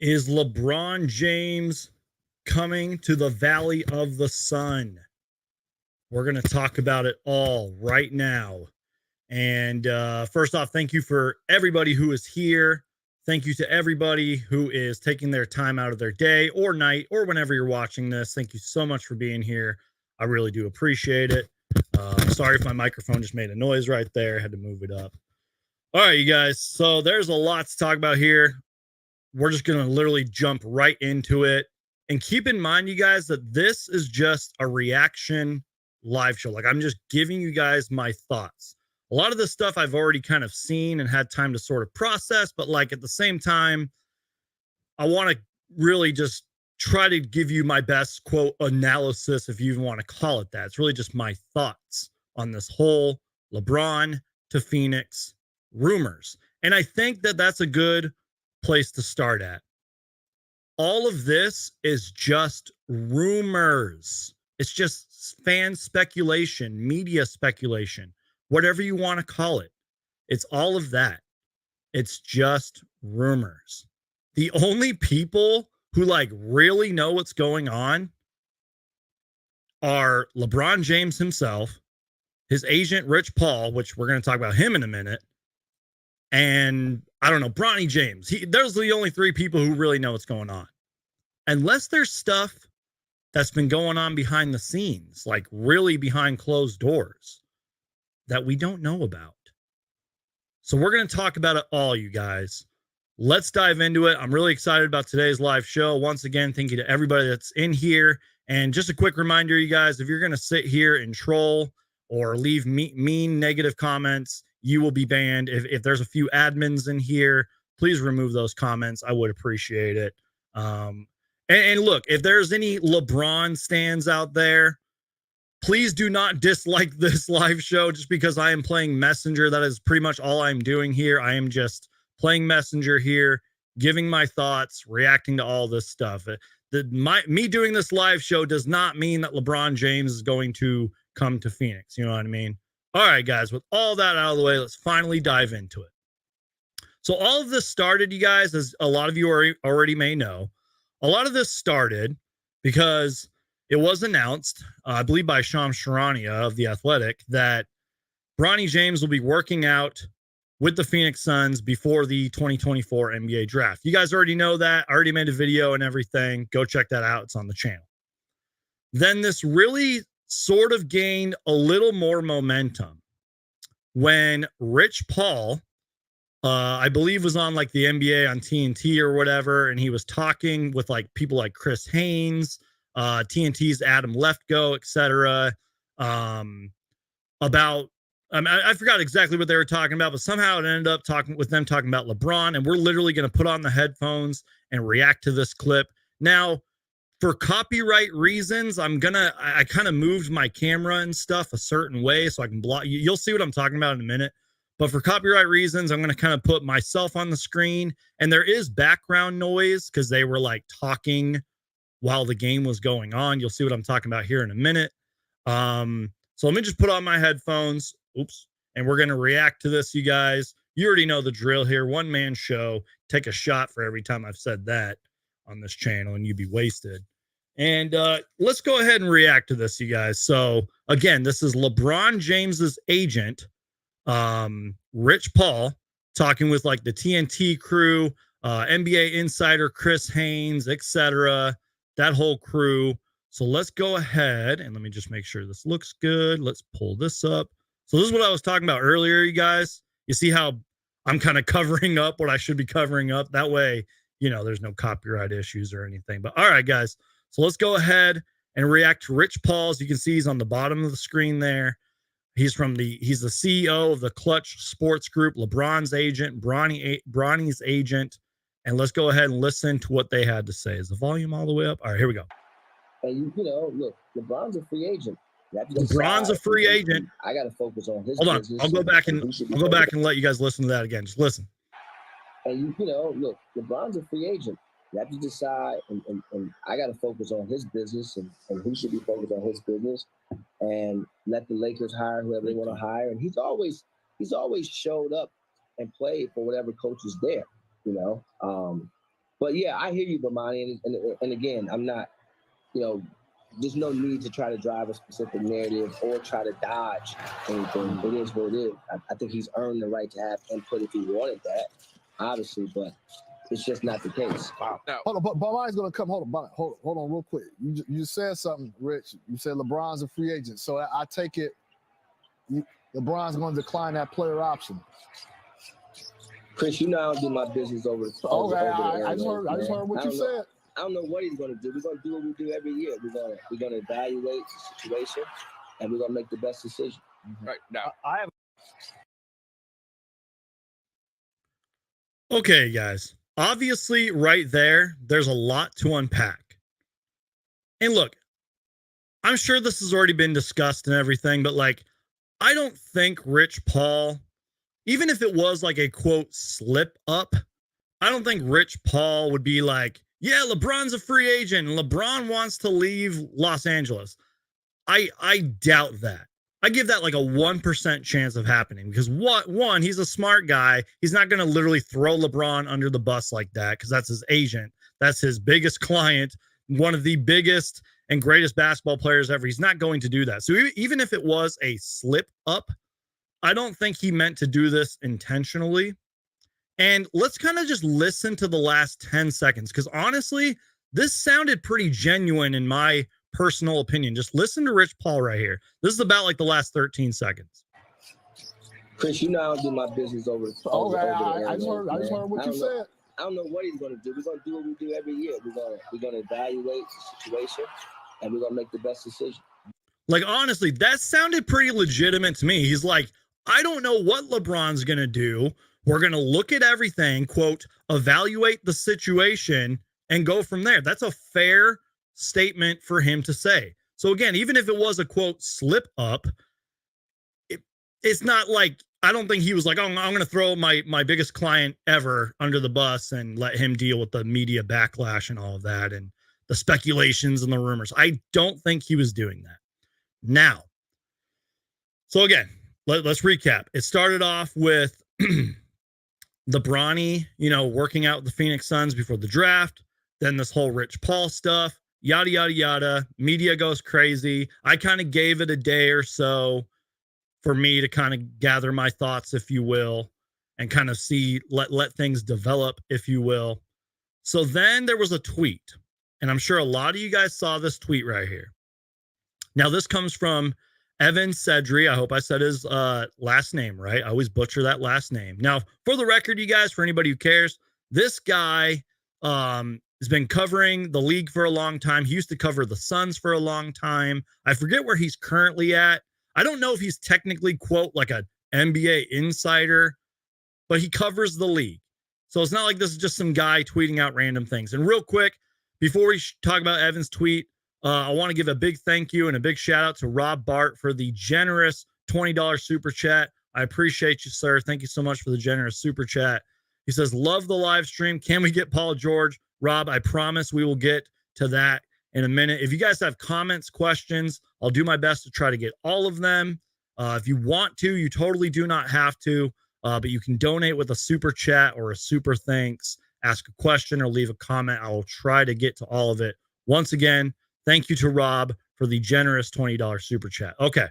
Is LeBron James coming to the Valley of the Sun? We're going to talk about it all right now. And first off, thank you for everybody who is here. Thank you to everybody who is taking their time out of their day or night or whenever you're watching this. Thank you so much for being here. I really do appreciate it. Sorry if my microphone just made a noise right there. I had to move it up. All right, you guys. So there's a lot to talk about here. We're just going to literally jump right into it. And keep in mind, you guys, that this is just a reaction live show. Like, I'm just giving you guys my thoughts. A lot of this stuff I've already kind of seen and had time to sort of process, but like at the same time, I want to really just try to give you my best quote analysis, if you even want to call it that. It's really just my thoughts on this whole LeBron to Phoenix rumors. And I think that that's a good place to start at. All of this is just rumors. It's just fan speculation, media speculation, whatever you want to call it. It's all of that. It's just rumors. The only people who like really know what's going on are LeBron James himself, his agent Rich Paul, which we're going to talk about him in a minute, and I don't know, Bronny James. Those are the only three people who really know what's going on. Unless there's stuff that's been going on behind the scenes, like really behind closed doors, that we don't know about. So we're going to talk about it all, you guys. Let's dive into it. I'm really excited about today's live show. Once again, thank you to everybody that's in here. And just a quick reminder, you guys, if you're going to sit here and troll or leave mean negative comments, you will be banned. If there's a few admins in here, please remove those comments. I would appreciate it. And look, if there's any LeBron stands out there, please do not dislike this live show just because I am playing Messenger. That is pretty much all I'm doing here. I am just playing Messenger here, giving my thoughts, reacting to all this stuff. Me doing this live show does not mean that LeBron James is going to come to Phoenix. You know what I mean? All right, guys, with all that out of the way, let's finally dive into it. So all of this started, you guys, as a lot of you already may know, a lot of this started because it was announced, I believe by Shams Charania of The Athletic, that Bronny James will be working out with the Phoenix Suns before the 2024 NBA draft. You guys already know that. I already made a video and everything. Go check that out. It's on the channel. Then this really sort of gained a little more momentum when Rich Paul, I believe, was on like the NBA on TNT or whatever, and he was talking with like people like Chris Haynes, TNT's Adam Leftgo, etc. About I forgot exactly what they were talking about, but somehow it ended up talking about LeBron, and we're literally going to put on the headphones and react to this clip. Now, for copyright reasons, I kind of moved my camera and stuff a certain way so I can block. You'll see what I'm talking about in a minute. But for copyright reasons, I'm going to kind of put myself on the screen, and there is background noise because they were like talking while the game was going on. You'll see what I'm talking about here in a minute. So let me just put on my headphones. Oops. And we're going to react to this, you guys. You already know the drill here. One man show. Take a shot for every time I've said that on this channel, and you'd be wasted. And let's go ahead and react to this, you guys. So again, this is LeBron James's agent, Rich Paul, talking with like the TNT crew, NBA insider Chris Haynes, etc., that whole crew. So let's go ahead and let me just make sure this looks good. Let's pull this up. So this is what I was talking about earlier, you guys. You see how I'm kind of covering up what I should be covering up? That way, you know, there's no copyright issues or anything. But all right, guys. So let's go ahead and react to Rich Paul. As you can see, he's on the bottom of the screen there. He's the CEO of the Clutch Sports Group, LeBron's agent, Bronny's agent. And let's go ahead and listen to what they had to say. Is the volume all the way up? All right, here we go. And you know, look, LeBron's a free agent. LeBron's a free agent. I got to focus on his business. Hold on. I'll go back and let you guys listen to that again. Just listen. And you know, look, LeBron's a free agent. You have to decide, and I got to focus on his business, and he should be focused on his business, and let the Lakers hire whoever they want to hire. And he's always showed up and played for whatever coach is there, you know. But yeah, I hear you, Bomani, and again, I'm not, you know, there's no need to try to drive a specific narrative or try to dodge anything. It is what it is. I think he's earned the right to have input if he wanted that, obviously, but it's just not the case. Wow. No. Hold on, but Bomani's gonna come. Hold on, real quick. You said something, Rich. You said LeBron's a free agent, so I take it LeBron's going to decline that player option. Chris, you know I don't do my business over the Okay, I just heard what you said. I don't know what he's going to do. We're going to do what we do every year. We're going to evaluate the situation, and we're going to make the best decision. Right now, I have. Okay, guys. Obviously, right there's a lot to unpack. And look, I'm sure this has already been discussed and everything, but like, I don't think Rich Paul, even if it was like a quote slip up, I don't think Rich Paul would be like, yeah, LeBron's a free agent and LeBron wants to leave Los Angeles. I doubt that. I give that like a 1% chance of happening because one, he's a smart guy. He's not going to literally throw LeBron under the bus like that because that's his agent. That's his biggest client, one of the biggest and greatest basketball players ever. He's not going to do that. So even if it was a slip up, I don't think he meant to do this intentionally. And let's kind of just listen to the last 10 seconds because honestly, this sounded pretty genuine in my personal opinion. Just listen to Rich Paul right here. This is about like the last 13 seconds. Chris, you know I don't do my business over the Okay, I just heard what you said. I don't know what he's going to do. We're going to do what we do every year. We're going to evaluate the situation, and we're going to make the best decision. Like, honestly, that sounded pretty legitimate to me. He's like, I don't know what LeBron's going to do. We're going to look at everything, quote, evaluate the situation, and go from there. That's a fair statement for him to say. So again, even if it was a quote slip up, it's not like, I don't think he was like, oh, I'm going to throw my biggest client ever under the bus and let him deal with the media backlash and all of that and the speculations and the rumors. I don't think he was doing that. Now, so again, let's recap. It started off with the Bronny, working out with the Phoenix Suns before the draft. Then this whole Rich Paul stuff, yada, yada, yada. Media goes crazy. I kind of gave it a day or so for me to kind of gather my thoughts, if you will, and kind of see, let things develop, if you will. So then there was a tweet, and I'm sure a lot of you guys saw this tweet right here. Now, this comes from Evan Sedry. I hope I said his last name right. I always butcher that last name. Now, for the record, you guys, for anybody who cares, this guy has been covering the league for a long time. He used to cover the Suns for a long time. I forget where he's currently at. I don't know if he's technically, quote, like an NBA insider, but he covers the league. So it's not like this is just some guy tweeting out random things. And real quick, before we talk about Evan's tweet, I want to give a big thank you and a big shout out to Rob Bart for the generous $20 super chat. I appreciate you, sir. Thank you so much for the generous super chat. He says, love the live stream. Can we get Paul George? Rob, I promise we will get to that in a minute. If you guys have comments, questions, I'll do my best to try to get all of them. If you want to, you totally do not have to, but you can donate with a super chat or a super thanks, ask a question or leave a comment. I will try to get to all of it. Once again, thank you to Rob for the generous $20 super chat. Okay,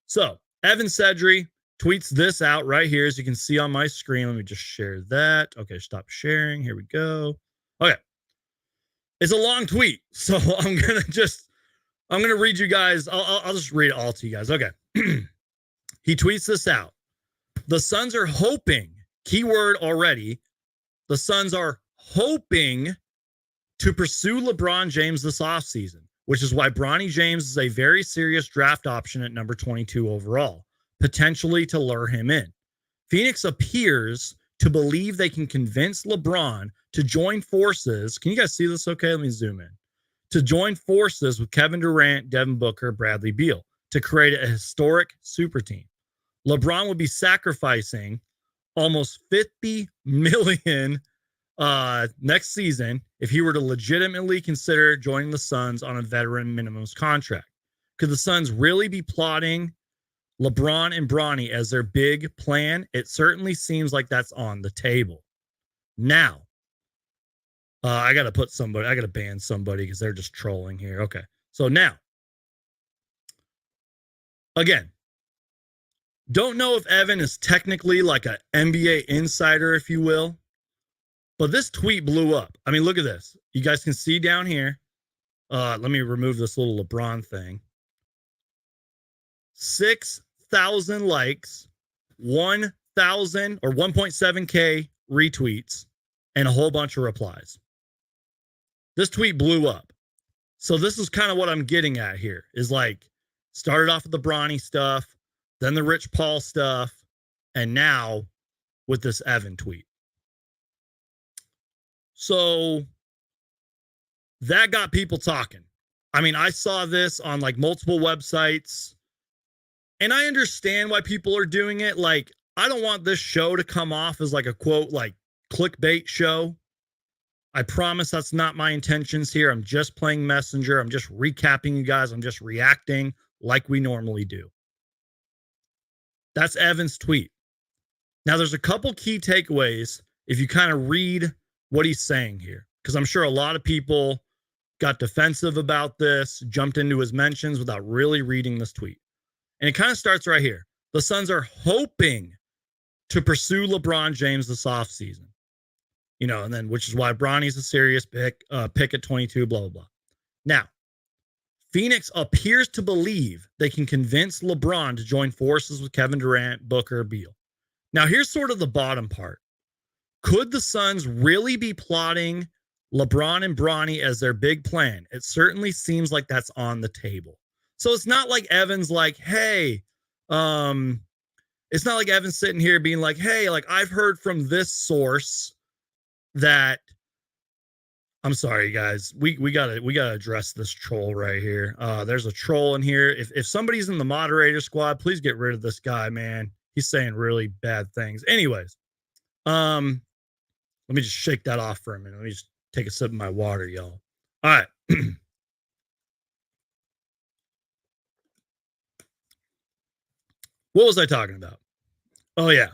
so Evan Sedry tweets this out right here, as you can see on my screen. Let me just share that. Okay, stop sharing. Here we go. Okay. It's a long tweet, so I'm gonna read you guys. I'll just read it all to you guys. Okay. He tweets this out. The Suns are hoping, keyword already, the Suns are hoping to pursue LeBron James this offseason, which is why Bronny James is a very serious draft option at number 22 overall, potentially to lure him in. Phoenix appears to believe they can convince LeBron to join forces. Can you guys see this okay? Let me zoom in. To join forces with Kevin Durant, Devin Booker, Bradley Beal to create a historic super team. LeBron would be sacrificing almost $50 million next season if he were to legitimately consider joining the Suns on a veteran minimums contract. Could the Suns really be plotting LeBron and Bronny as their big plan? It certainly seems like that's on the table. Now, I got to ban somebody because they're just trolling here. Okay. So now, again, don't know if Evan is technically like an NBA insider, if you will, but this tweet blew up. I mean, look at this. You guys can see down here. Let me remove this little LeBron thing. 6,000 likes, 1,000 or 1.7K retweets, and a whole bunch of replies. This tweet blew up. So this is kind of what I'm getting at here, is like, started off with the Bronny stuff, then the Rich Paul stuff, and now with this Evan tweet. So that got people talking. I mean, I saw this on like multiple websites, and I understand why people are doing it. Like, I don't want this show to come off as like a quote, like clickbait show. I promise that's not my intentions here. I'm just playing messenger. I'm just recapping you guys. I'm just reacting like we normally do. That's Evan's tweet. Now, there's a couple key takeaways if you kind of read what he's saying here, because I'm sure a lot of people got defensive about this, jumped into his mentions without really reading this tweet. And it kind of starts right here. The Suns are hoping to pursue LeBron James this offseason. You know, and then which is why Bronny's a serious pick at 22, blah, blah, blah. Now, Phoenix appears to believe they can convince LeBron to join forces with Kevin Durant, Booker, Beal. Now, here's sort of the bottom part. Could the Suns really be plotting LeBron and Bronny as their big plan? It certainly seems like that's on the table. So it's not like Evan's like, hey, it's not like Evan's sitting here being like, hey, like I've heard from this source that, I'm sorry, guys. We gotta address this troll right here. There's a troll in here. If somebody's in the moderator squad, please get rid of this guy, man. He's saying really bad things. Anyways, let me just shake that off for a minute. Let me just take a sip of my water, y'all. All right. What was I talking about? Oh yeah,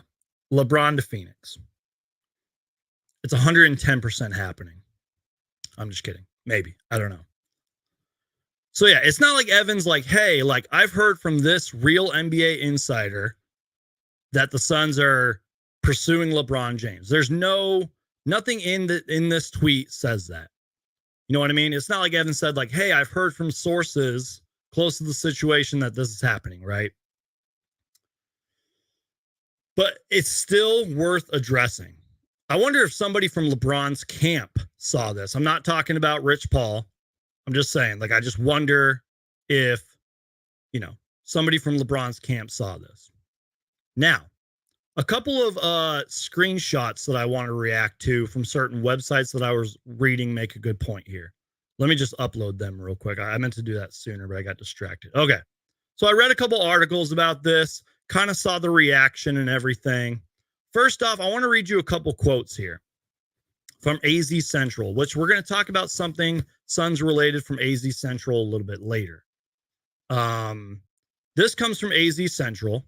LeBron to Phoenix. It's 110% happening. I'm just kidding. Maybe. I don't know. So yeah, it's not like Evan's like, hey, like I've heard from this real NBA insider that the Suns are pursuing LeBron James. There's nothing in this tweet says that. You know what I mean? It's not like Evan said like, hey, I've heard from sources close to the situation that this is happening, right? But it's still worth addressing. I wonder if somebody from LeBron's camp saw this. I'm not talking about Rich Paul. I'm just saying, like, I just wonder if, you know, somebody from LeBron's camp saw this. Now, a couple of screenshots that I want to react to from certain websites that I was reading make a good point here. Let me just upload them real quick. I meant to do that sooner, but I got distracted. Okay. So I read a couple articles about this, kind of saw the reaction and everything. First off, I want to read you a couple quotes here from AZ Central, which we're going to talk about something Suns related from AZ Central a little bit later. This comes from AZ Central.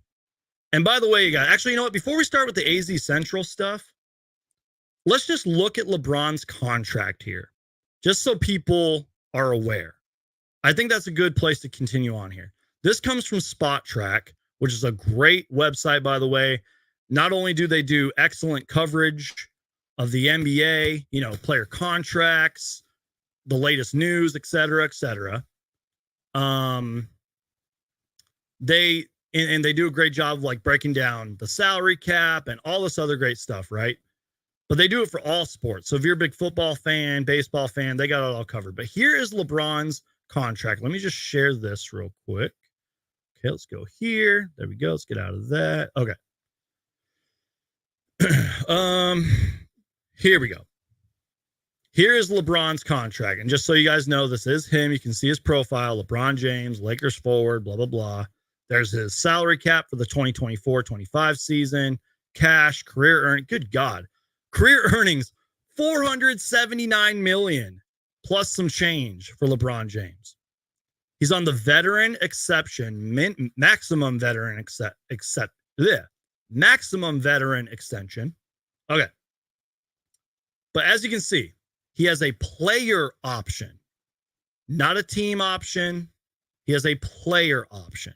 And by the way, you guys, actually, you know what? Before we start with the AZ Central stuff, let's just look at LeBron's contract here, just so people are aware. I think that's a good place to continue on here. This comes from Spot Track, which is a great website, by the way. Not only do they do excellent coverage of the NBA, you know, player contracts, the latest news, et cetera, et cetera. They do a great job of like breaking down the salary cap and all this other great stuff, right? But they do it for all sports. So if you're a big football fan, baseball fan, they got it all covered. But here is LeBron's contract. Let me just share this real quick. Okay, let's go here. There we go. Let's get out of that. Okay. Here we go. Here is LeBron's contract. And just so you guys know, this is him. You can see his profile, LeBron James, Lakers forward, blah, blah, blah. There's his salary cap for the 2024-25 season, cash, career earnings. Good God. Career earnings, $479 million plus some change for LeBron James. He's on the veteran exception, maximum veteran maximum veteran extension. Okay. But as you can see, he has a player option, not a team option. He has a player option.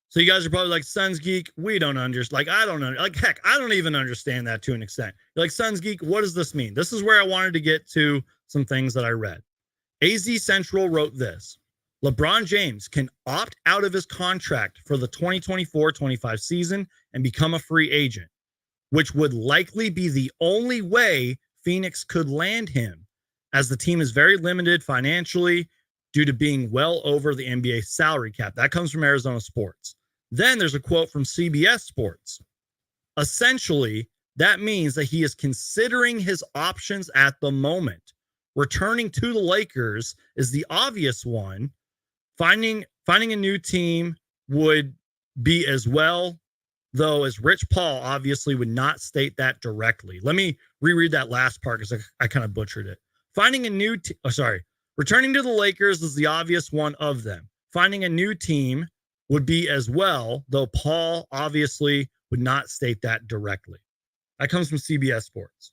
So you guys are probably like, Suns Geek, we don't understand. Like, I don't know. Like, heck, I don't even understand that to an extent. You're like, Suns Geek, what does this mean? This is where I wanted to get to some things that I read. AZ Central wrote this. LeBron James can opt out of his contract for the 2024-25 season and become a free agent, which would likely be the only way Phoenix could land him, as the team is very limited financially due to being well over the NBA salary cap. That comes from Arizona Sports. Then there's a quote from CBS Sports. Essentially, that means that he is considering his options at the moment. Returning to the Lakers is the obvious one. Finding a new team would be as well, though, as Rich Paul obviously would not state that directly. Let me reread that last part because I kind of butchered it. Returning to the Lakers is the obvious one of them. Finding a new team would be as well, though Paul obviously would not state that directly. That comes from CBS Sports.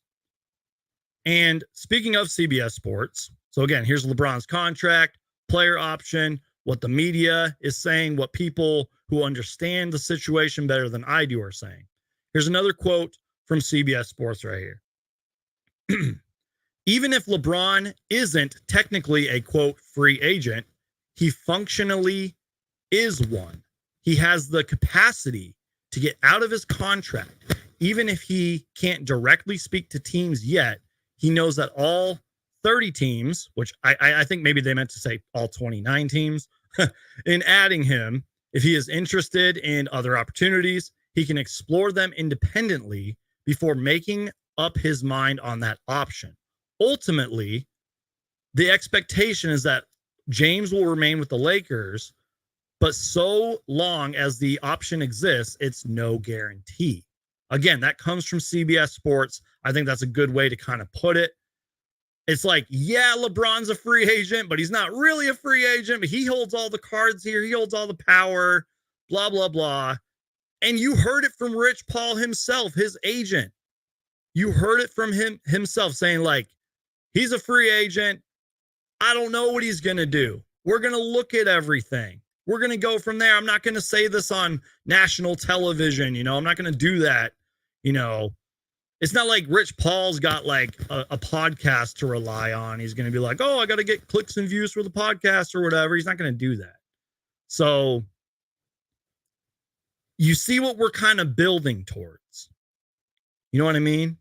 And speaking of CBS Sports, so again, here's LeBron's contract, player option, what the media is saying, what people who understand the situation better than I do are saying. Here's another quote from CBS Sports right here. Even if LeBron isn't technically a, quote, free agent, he functionally is one. He has the capacity to get out of his contract. Even if he can't directly speak to teams yet, he knows that all 30 teams, which I think maybe they meant to say all 29 teams, in adding him, if he is interested in other opportunities, he can explore them independently before making up his mind on that option. Ultimately, the expectation is that James will remain with the Lakers, but so long as the option exists, it's no guarantee. Again, that comes from CBS Sports. I think that's a good way to kind of put it. It's like, yeah, LeBron's a free agent, but he's not really a free agent, but he holds all the cards here. He holds all the power, blah, blah, blah. And you heard it from Rich Paul himself, his agent. You heard it from him himself saying, like, he's a free agent. I don't know what he's going to do. We're going to look at everything. We're going to go from there. I'm not going to say this on national television. You know, I'm not going to do that. You know, it's not like Rich Paul's got like a podcast to rely on. He's going to be like, oh, I got to get clicks and views for the podcast or whatever. He's not going to do that. So you see what we're kind of building towards. You know what I mean?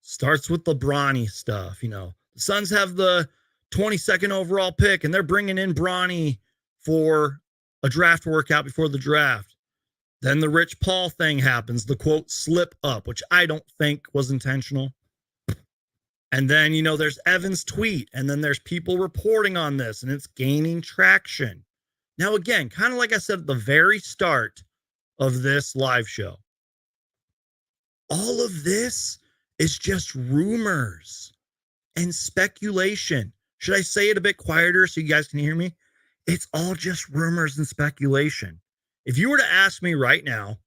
Starts with the Bronny stuff. You know, the Suns have the 22nd overall pick and they're bringing in Bronny for a draft workout before the draft. Then the Rich Paul thing happens, the quote slip up, which I don't think was intentional. And then, you know, there's Evan's tweet, and then there's people reporting on this, and it's gaining traction. Now, again, kind of like I said at the very start of this live show, all of this is just rumors and speculation. Should I say it a bit quieter so you guys can hear me? It's all just rumors and speculation. If you were to ask me right now,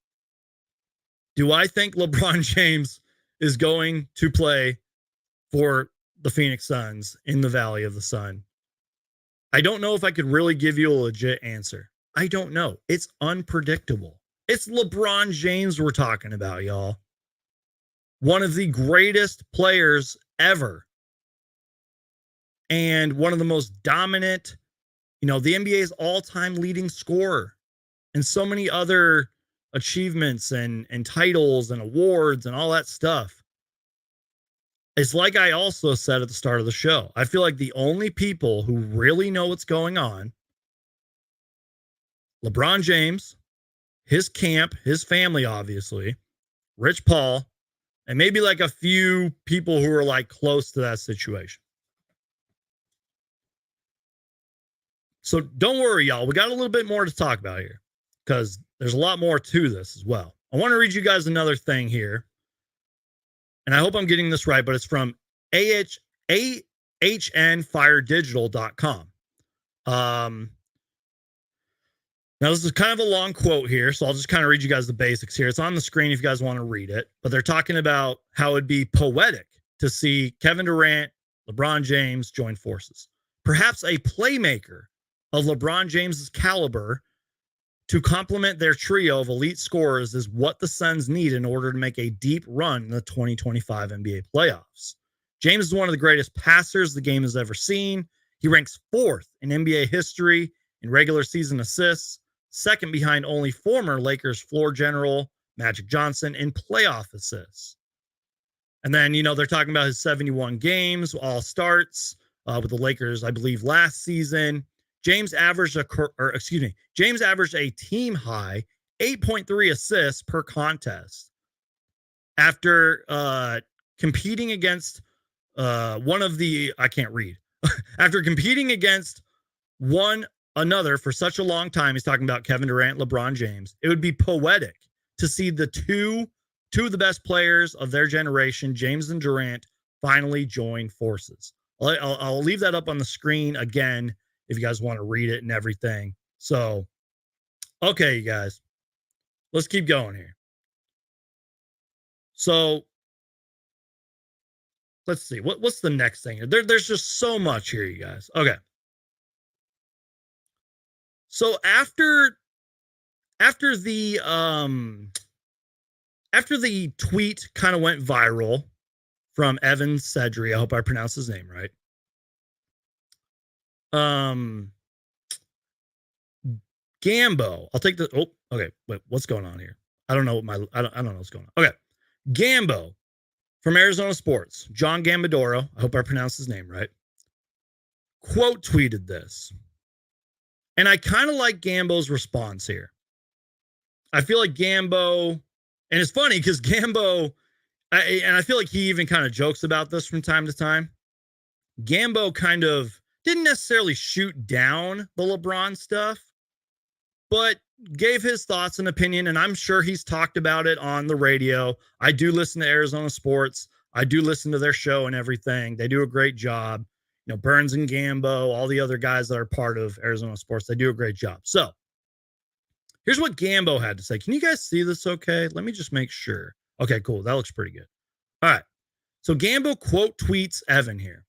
do I think LeBron James is going to play for the Phoenix Suns in the Valley of the Sun? I don't know if I could really give you a legit answer. I don't know. It's unpredictable. It's LeBron James we're talking about, y'all. One of the greatest players ever. And one of the most dominant, you know, the NBA's all-time leading scorer. And so many other achievements and titles and awards and all that stuff. It's like I also said at the start of the show. I feel like the only people who really know what's going on, LeBron James, his camp, his family, obviously, Rich Paul, and maybe like a few people who are like close to that situation. So don't worry, y'all. We got a little bit more to talk about here, because there's a lot more to this as well. I want to read you guys another thing here. And I hope I'm getting this right, but it's from ahnfiredigital.com. Now, this is kind of a long quote here, so I'll just kind of read you guys the basics here. It's on the screen if you guys want to read it. But they're talking about how it'd be poetic to see Kevin Durant, LeBron James joined forces. Perhaps a playmaker of LeBron James's caliber to complement their trio of elite scorers is what the Suns need in order to make a deep run in the 2025 NBA playoffs. James is one of the greatest passers the game has ever seen. He ranks 4th in NBA history in regular season assists, second behind only former Lakers floor general Magic Johnson in playoff assists. And then, they're talking about his 71 games, all starts with the Lakers, I believe, last season. James averaged a team high 8.3 assists per contest after competing against after competing against one another for such a long time. He's talking about Kevin Durant, LeBron James. It would be poetic to see the two of the best players of their generation, James and Durant, finally join forces. I'll leave that up on the screen again if you guys want to read it and everything. So, okay, you guys, let's keep going here. So, let's see. What's the next thing? There's just so much here, you guys. Okay. So after the tweet kind of went viral from Evan Sedri, I hope I pronounced his name right. Gambo. I'll take the. Oh, okay. Wait, what's going on here? I don't know I don't know what's going on. Okay, Gambo from Arizona Sports, John Gambadoro. I hope I pronounced his name right. Quote tweeted this, and I kind of like Gambo's response here. I feel like Gambo, and it's funny because Gambo, and I feel like he even kind of jokes about this from time to time. Gambo kind of didn't necessarily shoot down the LeBron stuff, but gave his thoughts and opinion, and I'm sure he's talked about it on the radio. I do listen to Arizona Sports. I do listen to their show and everything. They do a great job. Burns and Gambo, all the other guys that are part of Arizona Sports, they do a great job. So here's what Gambo had to say. Can you guys see this okay? Let me just make sure. Okay, cool. That looks pretty good. All right. So Gambo quote tweets Evan here.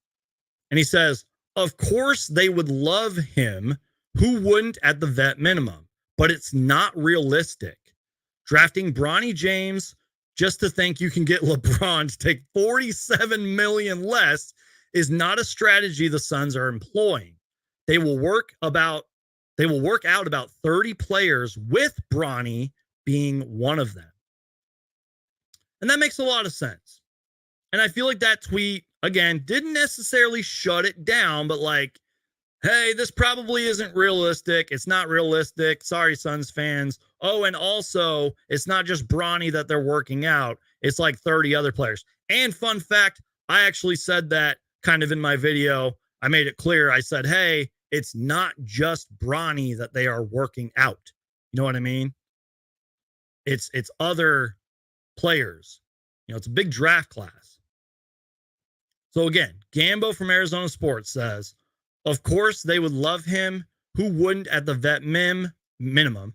And he says, of course they would love him. Who wouldn't at the vet minimum? But it's not realistic. Drafting Bronny James just to think you can get LeBron to take $47 million less is not a strategy the Suns are employing. They will work out about 30 players with Bronny being one of them. And that makes a lot of sense. And I feel like that tweet, again, didn't necessarily shut it down, but like, hey, this probably isn't realistic. It's not realistic. Sorry, Suns fans. Oh, and also, it's not just Bronny that they're working out. It's like 30 other players. And fun fact, I actually said that kind of in my video. I made it clear. I said, hey, it's not just Bronny that they are working out. You know what I mean? It's other players. It's a big draft class. So again, Gambo from Arizona Sports says, of course, they would love him. Who wouldn't at the vet minimum?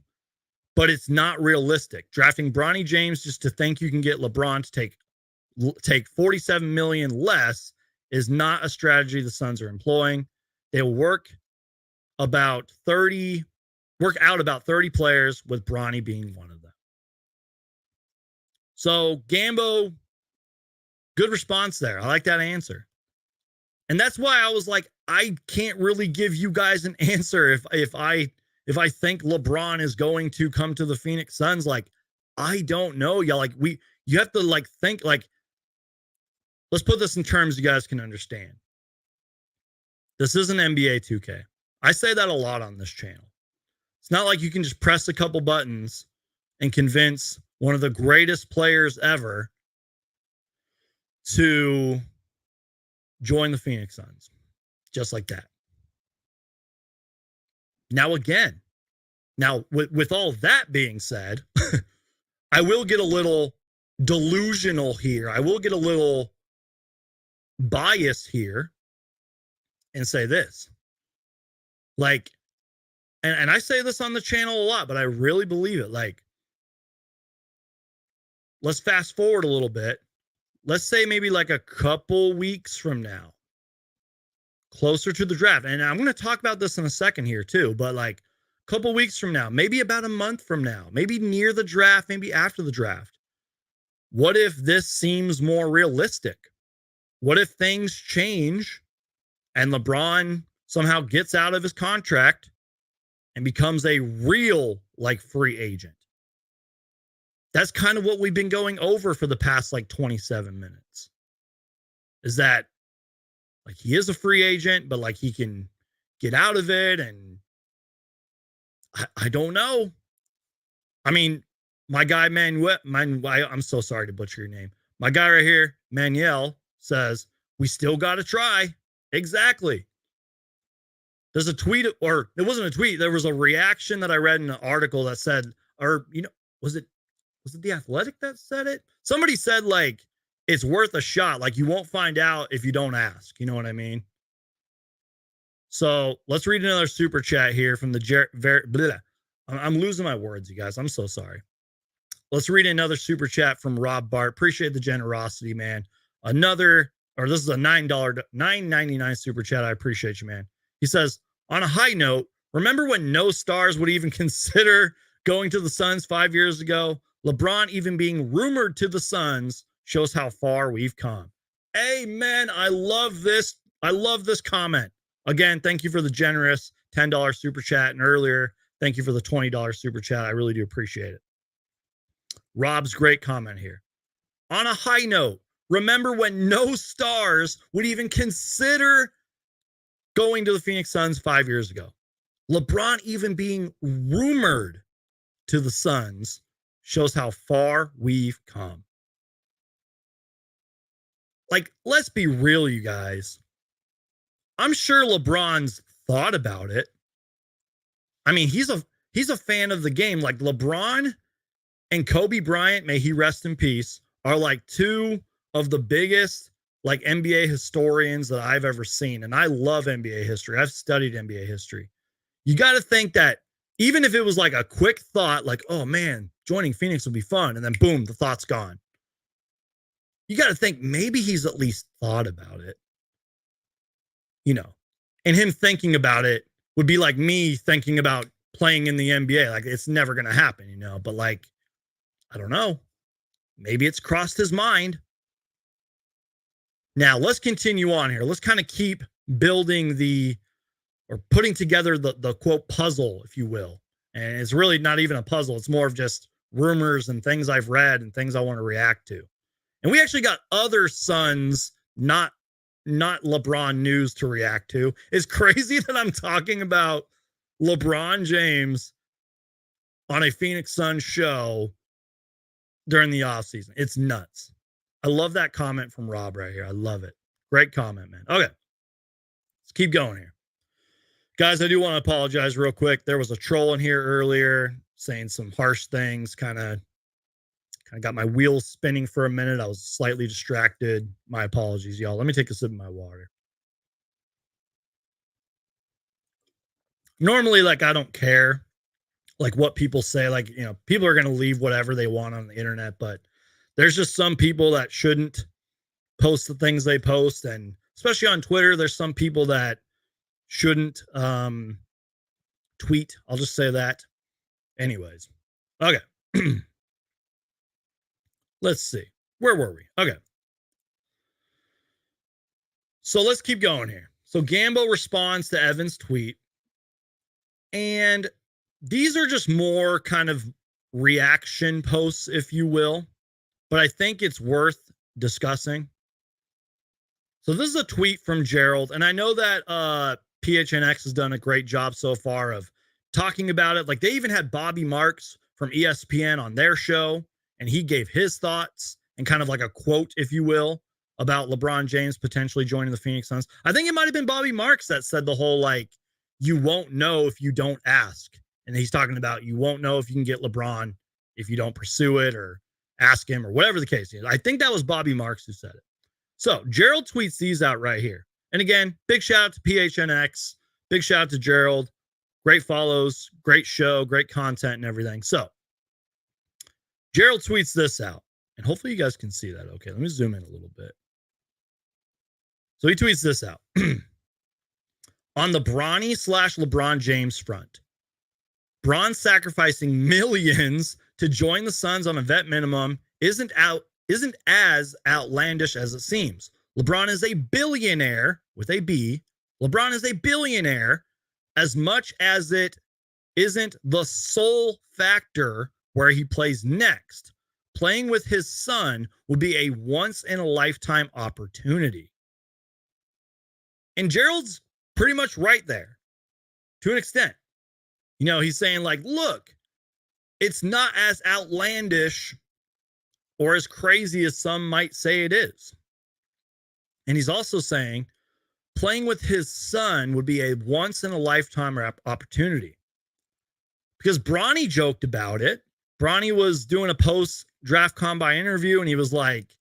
But it's not realistic. Drafting Bronny James just to think you can get LeBron to take $47 million less is not a strategy the Suns are employing. They'll work out about 30 players with Bronny being one of them. So Gambo, good response there. I like that answer. And that's why I was like, I can't really give you guys an answer if I think LeBron is going to come to the Phoenix Suns. Like, I don't know. Yeah, like you have to like think like, let's put this in terms you guys can understand. This isn't NBA 2K. I say that a lot on this channel. It's not like you can just press a couple buttons and convince one of the greatest players ever to join the Phoenix Suns. Just like that. Now, with all that being said, I will get a little delusional here. I will get a little biased here and say this. Like, and I say this on the channel a lot, but I really believe it. Like, let's fast forward a little bit. Let's say maybe like a couple weeks from now. closer to the draft, and I'm going to talk about this in a second here too, but like a couple weeks from now, maybe about a month from now, maybe near the draft, maybe after the draft, what if this seems more realistic? What if things change and LeBron somehow gets out of his contract and becomes a real like free agent? That's kind of what we've been going over for the past like 27 minutes. Is that like he is a free agent, but like he can get out of it, and I don't know. I mean, my guy I'm so sorry to butcher your name. My guy right here, Manuel, says we still got to try. Exactly. There's a tweet, or it wasn't a tweet. There was a reaction that I read in an article that said, or was it The Athletic that said it? Somebody said like it's worth a shot. Like you won't find out if you don't ask. You know what I mean? So let's read another super chat here from the I'm losing my words, you guys. I'm so sorry. Let's read another super chat from Rob Bart. Appreciate the generosity, man. This is a $9.99 super chat. I appreciate you, man. He says, on a high note, remember when no stars would even consider going to the Suns 5 years ago? LeBron even being rumored to the Suns shows how far we've come. Amen. I love this. I love this comment. Again, thank you for the generous $10 super chat. And earlier, thank you for the $20 super chat. I really do appreciate it. Rob's great comment here. On a high note, remember when no stars would even consider going to the Phoenix Suns 5 years ago? LeBron even being rumored to the Suns shows how far we've come. Like, let's be real, you guys. I'm sure LeBron's thought about it. I mean, he's a fan of the game. Like LeBron and Kobe Bryant, may he rest in peace, are like two of the biggest like NBA historians that I've ever seen. And I love NBA history. I've studied NBA history. You got to think that even if it was like a quick thought, like, oh man, joining Phoenix would be fun. And then boom, the thought's gone. You got to think maybe he's at least thought about it, and him thinking about it would be like me thinking about playing in the NBA. Like it's never going to happen, but like, I don't know. Maybe it's crossed his mind. Now let's continue on here. Let's kind of keep building or putting together the quote puzzle, if you will. And it's really not even a puzzle. It's more of just rumors and things I've read and things I want to react to. And we actually got other Suns, not LeBron news to react to. It's crazy that I'm talking about LeBron James on a Phoenix Suns show during the offseason. It's nuts. I love that comment from Rob right here. I love it. Great comment, man. Okay. Let's keep going here. Guys, I do want to apologize real quick. There was a troll in here earlier saying some harsh things, kind of got my wheels spinning for a minute. I was slightly distracted. My apologies, y'all. Let me take a sip of my water. Normally, like, I don't care, like, what people say. Like, people are going to leave whatever they want on the internet, but there's just some people that shouldn't post the things they post. And especially on Twitter, there's some people that shouldn't tweet. I'll just say that. Anyways. Okay. Let's see. Where were we? Okay. So let's keep going here. So Gambo responds to Evan's tweet. And these are just more kind of reaction posts, if you will. But I think it's worth discussing. So this is a tweet from Gerald. And I know that PHNX has done a great job so far of talking about it. Like they even had Bobby Marks from ESPN on their show. And he gave his thoughts and kind of like a quote, if you will, about LeBron James potentially joining the Phoenix Suns. I think it might have been Bobby Marks that said the whole, like, you won't know if you don't ask. And he's talking about you won't know if you can get LeBron if you don't pursue it or ask him or whatever the case is. I think that was Bobby Marks who said it. So Gerald tweets these out right here. And again, big shout out to PHNX. Big shout out to Gerald. Great follows, great show, great content and everything. So Gerald tweets this out, and hopefully you guys can see that. Okay, let me zoom in a little bit. So he tweets this out. On the Bronny / LeBron James front, Bron sacrificing millions to join the Suns on a vet minimum isn't as outlandish as it seems. LeBron is a billionaire with a B. LeBron is a billionaire as much as it isn't the sole factor where he plays next. Playing with his son would be a once-in-a-lifetime opportunity. And Gerald's pretty much right there to an extent. You know, he's saying, like, look, it's not as outlandish or as crazy as some might say it is. And he's also saying playing with his son would be a once-in-a-lifetime opportunity. Because Bronny joked about it. Bronny was doing a post-draft combine interview, and he was like,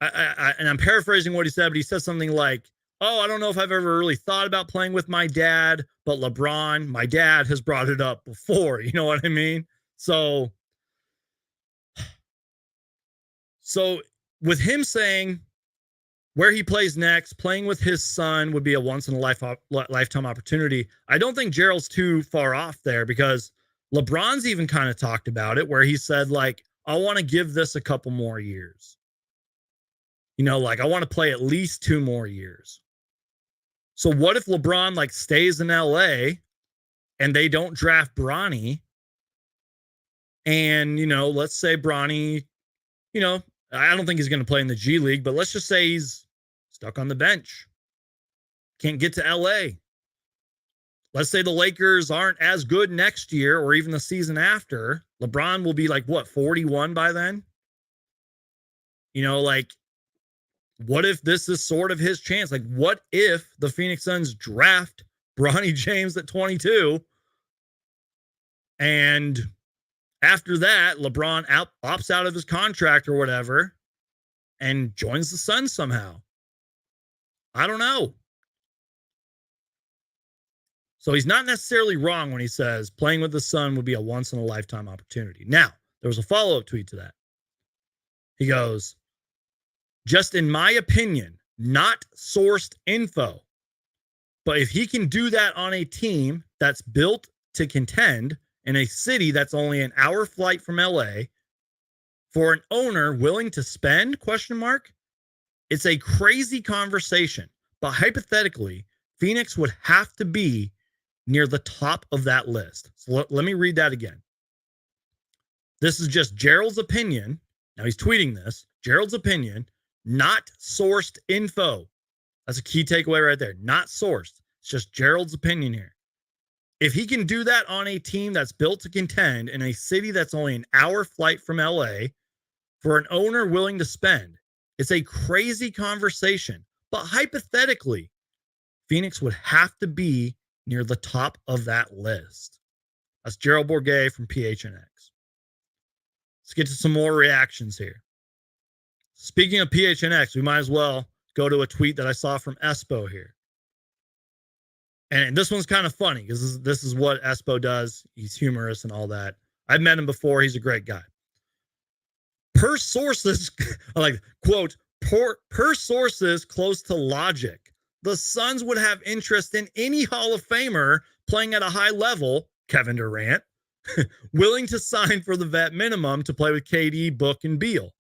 and I'm paraphrasing what he said, but he said something like, oh, I don't know if I've ever really thought about playing with my dad, but LeBron, my dad, has brought it up before. You know what I mean? So with him saying where he plays next, playing with his son would be a once-in-a-lifetime opportunity, I don't think Gerald's too far off there, because LeBron's even kind of talked about it where he said, like, I want to give this a couple more years. You know, like, I want to play at least 2 more years. So what if LeBron, like, stays in LA and they don't draft Bronny? And, you know, let's say Bronny, you know, I don't think he's going to play in the G League, but let's just say he's stuck on the bench. Can't get to LA. Let's say the Lakers aren't as good next year or even the season after. LeBron will be like, what, 41 by then? You know, like, what if this is sort of his chance? Like, what if the Phoenix Suns draft Bronny James at 22 and after that, LeBron opts out of his contract or whatever and joins the Suns somehow? I don't know. So he's not necessarily wrong when he says playing with the son would be a once-in-a-lifetime opportunity. Now, there was a follow-up tweet to that. He goes, just in my opinion, not sourced info, but if he can do that on a team that's built to contend in a city that's only an hour flight from LA, for an owner willing to spend, ? It's a crazy conversation, but hypothetically, Phoenix would have to be near the top of that list. So let me read that again. This is just Gerald's opinion. Now he's tweeting this. Gerald's opinion, not sourced info. That's a key takeaway right there. Not sourced. It's just Gerald's opinion here. If he can do that on a team that's built to contend in a city that's only an hour flight from LA, for an owner willing to spend, it's a crazy conversation. But hypothetically, Phoenix would have to be near the top of that list. That's Gerald Bourguet from PHNX. Let's get to some more reactions here. Speaking of PHNX, we might as well go to a tweet that I saw from Espo here. And this one's kind of funny because this is what Espo does. He's humorous and all that. I've met him before. He's a great guy. Per sources, like, quote, per sources close to logic, the Suns would have interest in any Hall of Famer playing at a high level, Kevin Durant, willing to sign for the vet minimum to play with KD, Book, and Beal.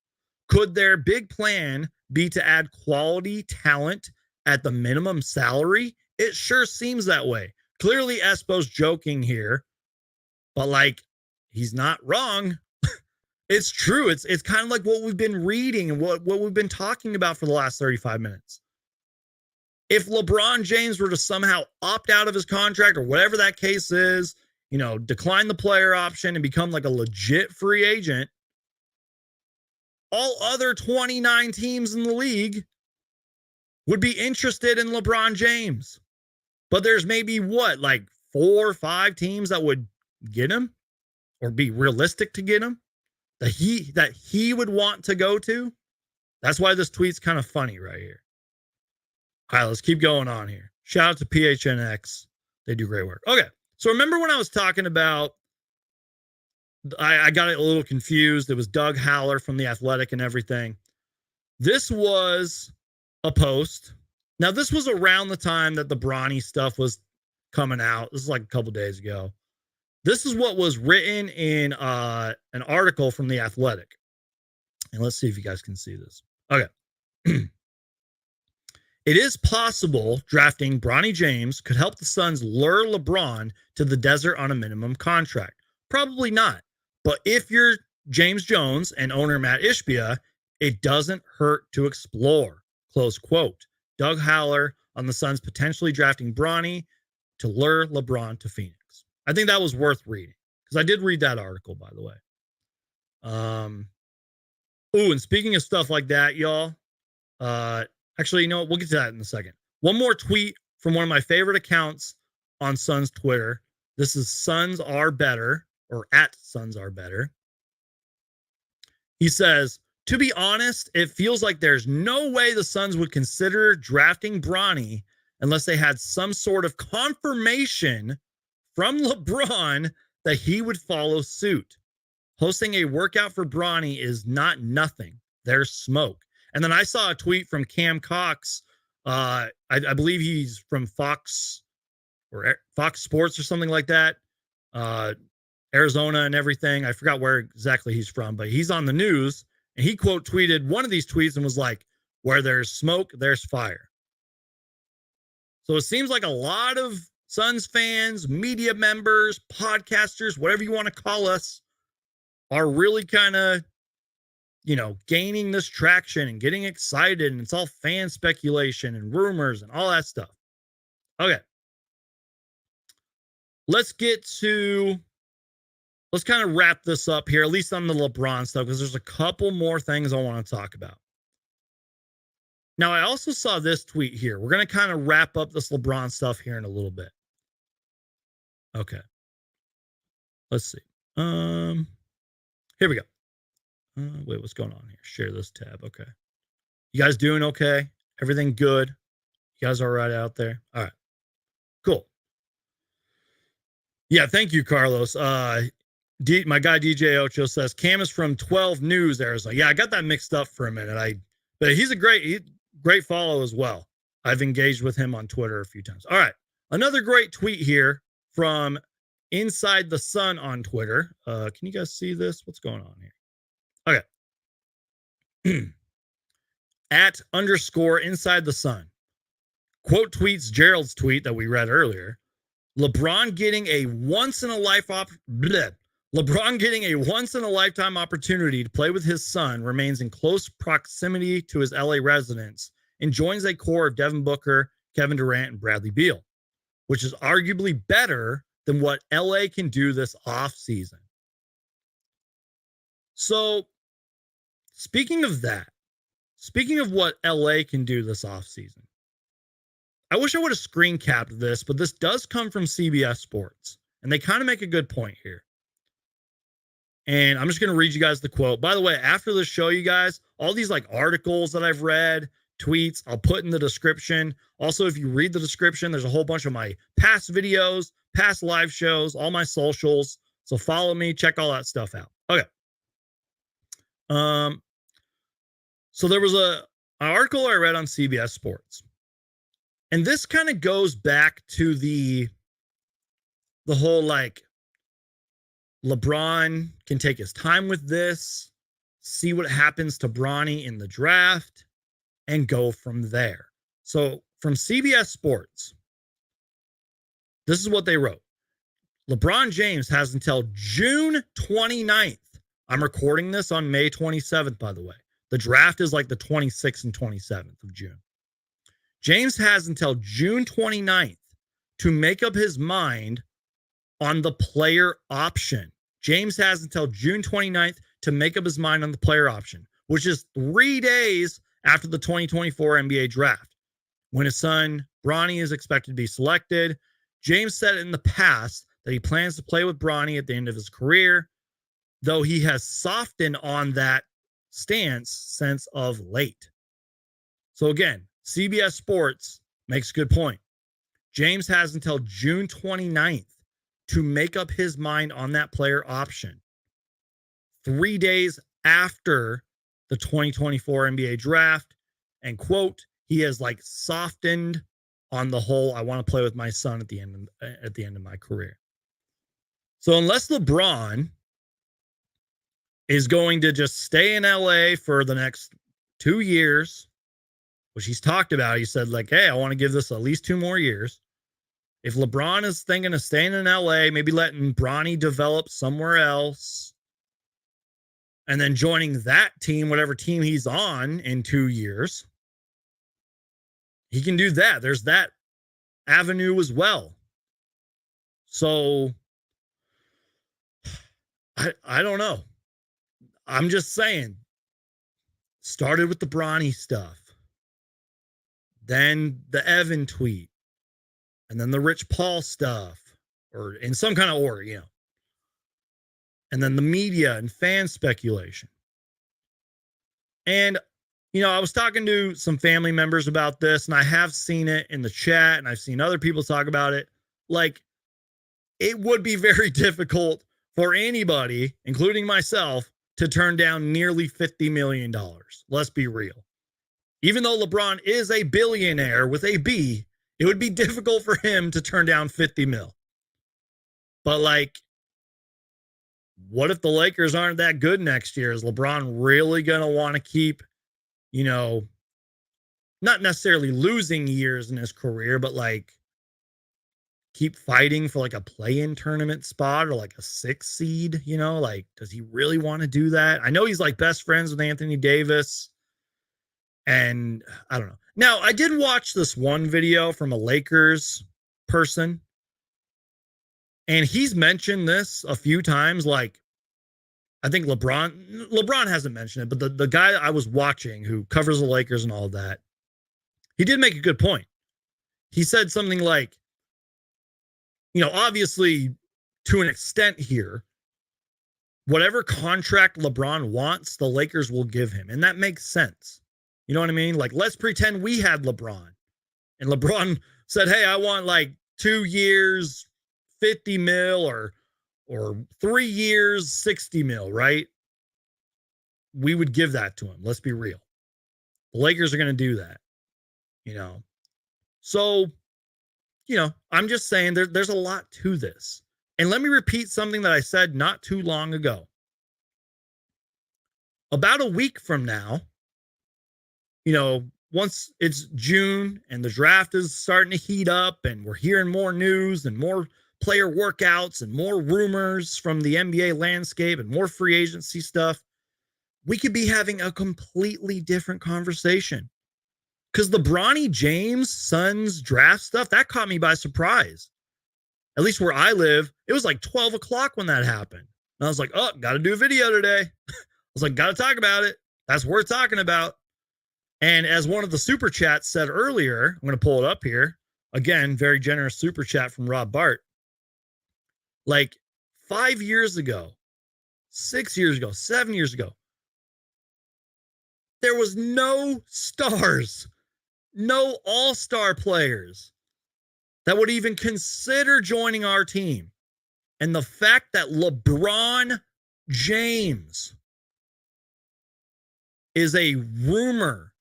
Could their big plan be to add quality talent at the minimum salary? It sure seems that way. Clearly, Espo's joking here, but, like, he's not wrong. It's true. It's kind of like what we've been reading and what we've been talking about for the last 35 minutes. If LeBron James were to somehow opt out of his contract or whatever that case is, you know, decline the player option and become like a legit free agent, all other 29 teams in the league would be interested in LeBron James. But there's maybe like 4 or 5 teams that would get him or be realistic to get him that he would want to go to. That's why this tweet's kind of funny right here. All right, let's keep going on here. Shout out to PHNX. They do great work. Okay, so remember when I was talking about, I got it a little confused. It was Doug Haller from The Athletic and everything. This was a post Now, this was around the time that the Bronny stuff was coming out. This is like a couple days ago. This is what was written in an article from The Athletic. And let's see if you guys can see this. Okay. It is possible drafting Bronny James could help the Suns lure LeBron to the desert on a minimum contract. Probably not. But if you're James Jones and owner Matt Ishbia, it doesn't hurt to explore. Close quote. Doug Haller on the Suns potentially drafting Bronny to lure LeBron to Phoenix. I think that was worth reading because I did read that article, by the way. Ooh, and speaking of stuff like that, y'all, actually, you know what? We'll get to that in a second. One more tweet from one of my favorite accounts on Suns Twitter. This is Suns Are Better, or at Suns Are Better. He says, to be honest, it feels like there's no way the Suns would consider drafting Bronny unless they had some sort of confirmation from LeBron that he would follow suit. Hosting a workout for Bronny is not nothing. There's smoke. And then I saw a tweet from Cam Cox. I believe he's from Fox or Fox Sports or something like that. Arizona and everything. I forgot where exactly he's from, but he's on the news. And he quote tweeted one of these tweets and was like, where there's smoke, there's fire. So it seems like a lot of Suns fans, media members, podcasters, whatever you want to call us, are really kind of, you know, gaining this traction and getting excited. And it's all fan speculation and rumors and all that stuff. Okay. Let's kind of wrap this up here, at least on the LeBron stuff, because there's a couple more things I want to talk about. Now, I also saw this tweet here. We're going to kind of wrap up this LeBron stuff here in a little bit. Okay. Let's see. Here we go. Wait, what's going on here? Share this tab. Okay. You guys doing okay? Everything good? You guys all right out there? All right. Cool. Yeah, thank you, Carlos. My guy DJ Ocho says Cam is from 12 News, Arizona. Yeah, I got that mixed up for a minute. But he's a great follow as well. I've engaged with him on Twitter a few times. All right, another great tweet here from Inside the Sun on Twitter. Can you guys see this? What's going on here? Okay. At _, Inside the Sun. Quote tweets Gerald's tweet that we read earlier. LeBron getting a once in a lifetime opportunity to play with his son remains in close proximity to his LA residence and joins a core of Devin Booker, Kevin Durant, and Bradley Beal, which is arguably better than what LA can do this offseason. So, speaking of what LA can do this offseason, I wish I would have screen capped this, but this does come from CBS Sports, and they kind of make a good point here. And I'm just going to read you guys the quote. By the way, after the show, you guys, all these like articles that I've read, tweets, I'll put in the description. Also, if you read the description, there's a whole bunch of my past videos, past live shows, all my socials. So follow me, check all that stuff out. Okay. So there was an article I read on CBS Sports. And this kind of goes back to the whole like LeBron can take his time with this, see what happens to Bronny in the draft, and go from there. So from CBS Sports, this is what they wrote. LeBron James has until June 29th. I'm recording this on May 27th, by the way. The draft is like the 26th and 27th of June. James has until June 29th to make up his mind on the player option. James has until June 29th to make up his mind on the player option, which is 3 days after the 2024 NBA draft, when his son Bronny is expected to be selected. James said in the past that he plans to play with Bronny at the end of his career, though he has softened on that stance since of late. So again, CBS Sports makes a good point. James has until June 29th to make up his mind on that player option. 3 days after the 2024 NBA draft. And quote, he has like softened on the whole, I want to play with my son at the end of my career. So unless LeBron is going to just stay in LA for the next 2 years, which he's talked about, he said like, hey, I want to give this at least 2 more years. If LeBron is thinking of staying in LA, maybe letting Bronny develop somewhere else, and then joining that team, whatever team he's on in 2 years, he can do that. There's that avenue as well. So I don't know. I'm just saying, started with the Bronny stuff, then the Evan tweet, and then the Rich Paul stuff, or in some kind of order, you know. And then the media and fan speculation. And, you know, I was talking to some family members about this, and I have seen it in the chat, and I've seen other people talk about it. Like, it would be very difficult for anybody, including myself, to turn down nearly $50 million. Let's be real. Even though LeBron is a billionaire with a B, it would be difficult for him to turn down 50 mil. But like, what if the Lakers aren't that good next year? Is LeBron really going to want to keep, you know, not necessarily losing years in his career, but like keep fighting for like a play-in tournament spot or like a 6 seed, you know, like, does he really want to do that? I know he's like best friends with Anthony Davis, and I don't know. Now, I did watch this one video from a Lakers person, and he's mentioned this a few times. Like, I think LeBron hasn't mentioned it, but the guy I was watching who covers the Lakers and all of that, he did make a good point. He said something like, you know, obviously to an extent here, whatever contract LeBron wants, the Lakers will give him. And that makes sense. You know what I mean? Like, let's pretend we had LeBron and LeBron said, hey, I want like 2 years, 50 mil or 3 years, 60 mil, right? We would give that to him. Let's be real. The Lakers are going to do that, you know? So, you know, I'm just saying there's a lot to this. And let me repeat something that I said not too long ago. About a week from now, you know, once it's June and the draft is starting to heat up and we're hearing more news and more player workouts and more rumors from the NBA landscape and more free agency stuff, we could be having a completely different conversation. Because the Bronny James Suns draft stuff, that caught me by surprise. At least where I live, it was like 12 o'clock when that happened. And I was like, oh, got to do a video today. I was like, got to talk about it. That's worth talking about. And as one of the super chats said earlier, I'm going to pull it up here. Again, very generous super chat from Rob Bart. Like 5 years ago, 6 years ago, 7 years ago, there was no stars, no all-star players that would even consider joining our team. And the fact that LeBron James is a rumor,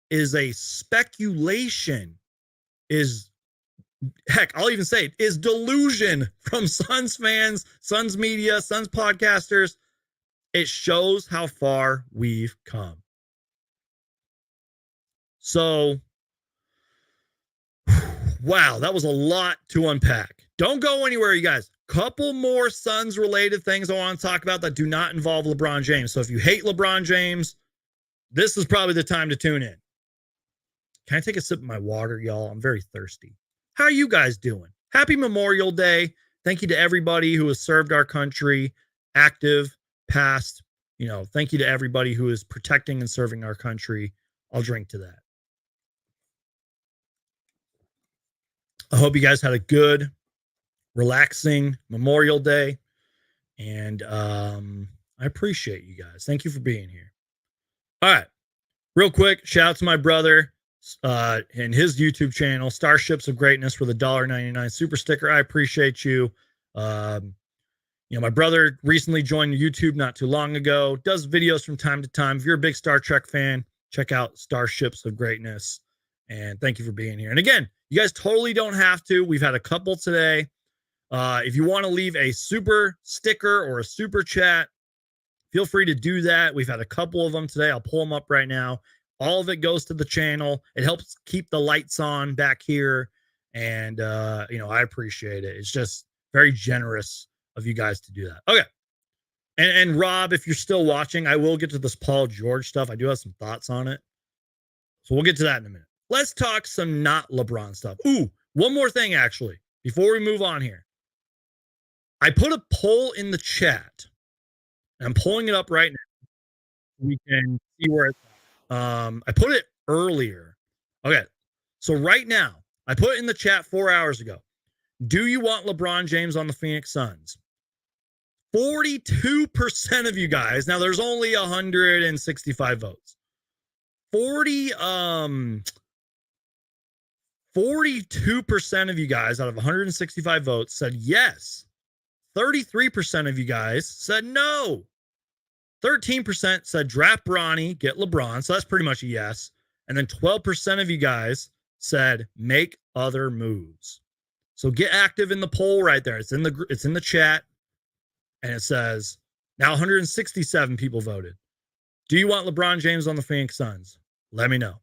is a speculation, is, heck, I'll even say it, is delusion from Suns fans, Suns media, Suns podcasters. It shows how far we've come. So, wow, that was a lot to unpack. Don't go anywhere, you guys. Couple more Suns related things I want to talk about that do not involve LeBron James. So if you hate LeBron James, this is probably the time to tune in. Can I take a sip of my water, y'all? I'm very thirsty. How are you guys doing? Happy Memorial Day. Thank you to everybody who has served our country, active, past. You know, thank you to everybody who is protecting and serving our country. I'll drink to that. I hope you guys had a good, relaxing Memorial Day. And I appreciate you guys. Thank you for being here. All right. Real quick, shout out to my brother and his YouTube channel, Starships of Greatness, for the $1.99 super sticker. I appreciate you. You know, my brother recently joined YouTube not too long ago, does videos from time to time. If you're a big Star Trek fan, check out Starships of Greatness. And thank you for being here. And again, you guys totally don't have to. We've had a couple today. If you want to leave a super sticker or a super chat, feel free to do that. We've had a couple of them today. I'll pull them up right now. All of it goes to the channel. It helps keep the lights on back here. And, I appreciate it. It's just very generous of you guys to do that. Okay. And Rob, if you're still watching, I will get to this Paul George stuff. I do have some thoughts on it. So we'll get to that in a minute. Let's talk some not LeBron stuff. Ooh, one more thing, actually, before we move on here. I put a poll in the chat. I'm pulling it up right now. We can see where it's at. I put it earlier. Okay. So right now, I put it in the chat 4 hours ago. Do you want LeBron James on the Phoenix Suns? 42% of you guys. Now there's only 165 votes. 42% of you guys out of 165 votes said yes. 33% of you guys said no. 13% said draft Bronny, get LeBron. So that's pretty much a yes. And then 12% of you guys said make other moves. So get active in the poll right there. It's in the chat. And it says now 167 people voted. Do you want LeBron James on the Phoenix Suns? Let me know.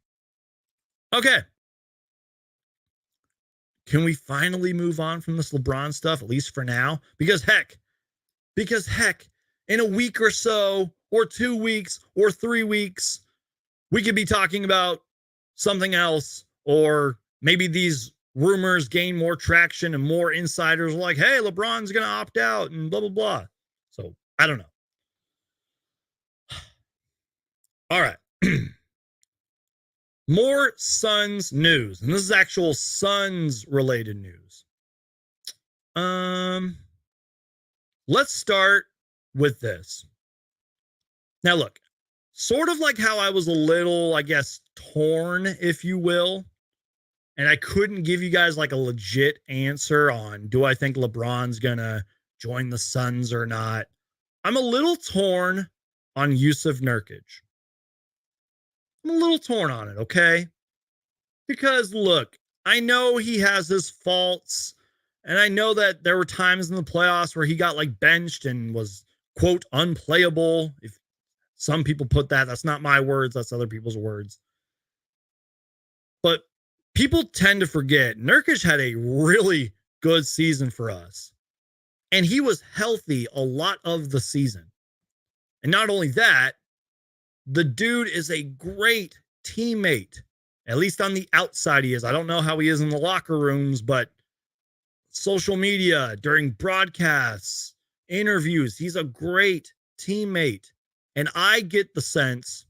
Okay. Can we finally move on from this LeBron stuff, at least for now? Because heck, in a week or so, or 2 weeks, or 3 weeks, we could be talking about something else, or maybe these rumors gain more traction and more insiders are like, hey, LeBron's going to opt out and blah, blah, blah. So I don't know. All right. More Suns news. And this is actual Suns related news. Let's start with this. Now look, sort of like how I was a little, I guess, torn, if you will. And I couldn't give you guys like a legit answer on, do I think LeBron's going to join the Suns or not? I'm a little torn on Jusuf Nurkic. I'm a little torn on it, okay? Because look, I know he has his faults, and I know that there were times in the playoffs where he got like benched and was, quote, unplayable. If some people put that, that's not my words, that's other people's words. But people tend to forget Nurkic had a really good season for us. And he was healthy a lot of the season. And not only that, the dude is a great teammate. At least on the outside he is. I don't know how he is in the locker rooms, but social media, during broadcasts, interviews, he's a great teammate. And I get the sense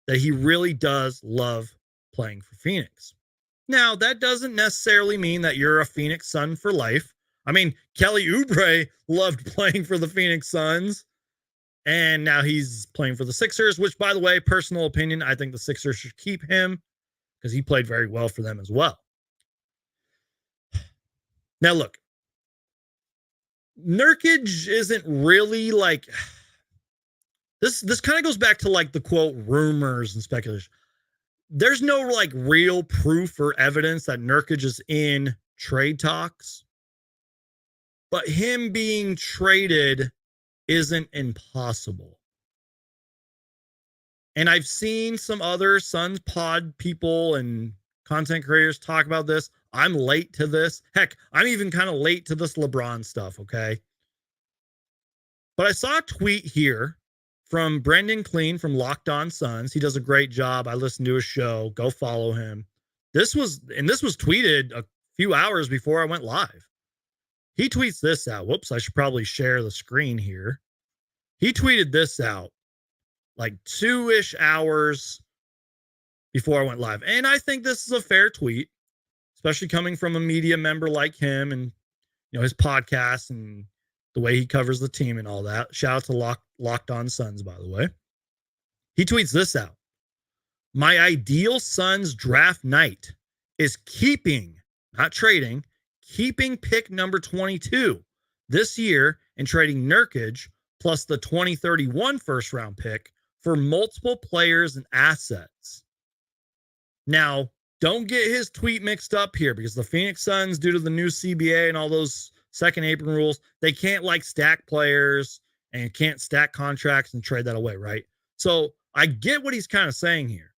that he really does love playing for Phoenix. Now, that doesn't necessarily mean that you're a Phoenix Sun for life. I mean, Kelly Oubre loved playing for the Phoenix Suns, and now he's playing for the Sixers, which, by the way, personal opinion, I think the Sixers should keep him because he played very well for them as well. Now, look, Nurkic isn't really like this kind of goes back to like the quote rumors and speculation. There's no like real proof or evidence that Nurkic is in trade talks. But him being traded isn't impossible. And I've seen some other Suns pod people and content creators talk about this. I'm late to this. Heck, I'm even kind of late to this LeBron stuff, okay? But I saw a tweet here from Brendan Clean from Locked On Suns. He does a great job. I listened to his show. Go follow him. This was tweeted a few hours before I went live. He tweets this out. Whoops, I should probably share the screen here. He tweeted this out like 2-ish hours before I went live. And I think this is a fair tweet, especially coming from a media member like him and, you know, his podcast and the way he covers the team and all that. Shout out to Locked On Suns, by the way. He tweets this out. My ideal Suns draft night is keeping, not trading, keeping pick number 22 this year and trading Nurkic plus the 2031 first round pick for multiple players and assets. Now, don't get his tweet mixed up here, because the Phoenix Suns, due to the new CBA and all those second apron rules, they can't like stack players and can't stack contracts and trade that away, right? So I get what he's kind of saying here.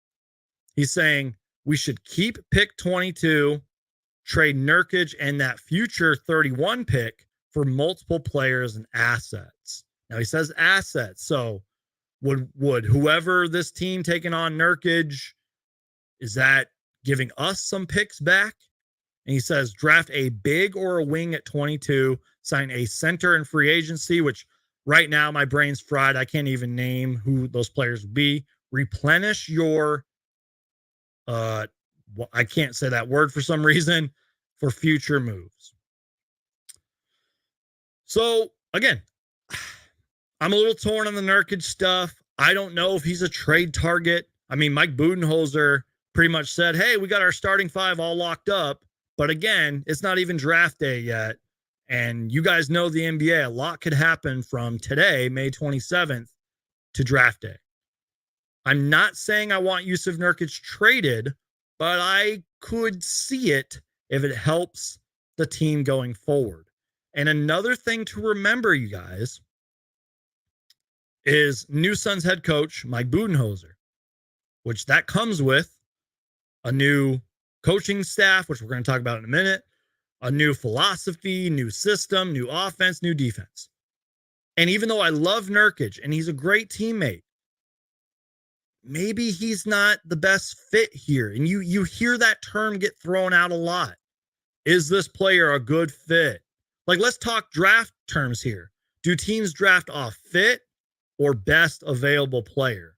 He's saying we should keep pick 22, trade Nurkic and that future 31 pick for multiple players and assets. Now he says assets. So would whoever this team taking on Nurkic, is that giving us some picks back? And he says draft a big or a wing at 22, sign a center in free agency, which right now my brain's fried. I can't even name who those players would be. Replenish your I can't say that word for some reason, for future moves. So again, I'm a little torn on the Nurkic stuff. I don't know if he's a trade target. I mean, Mike Budenholzer pretty much said, hey, we got our starting five all locked up. But again, it's not even draft day yet. And you guys know the NBA, a lot could happen from today, May 27th, to draft day. I'm not saying I want Jusuf Nurkic traded, but I could see it if it helps the team going forward. And another thing to remember, you guys, is new Suns head coach Mike Budenholzer, which that comes with a new coaching staff, which we're going to talk about in a minute, a new philosophy, new system, new offense, new defense. And even though I love Nurkic and he's a great teammate, maybe he's not the best fit here. And you hear that term get thrown out a lot. Is this player a good fit? Like, let's talk draft terms here. Do teams draft off fit or best available player?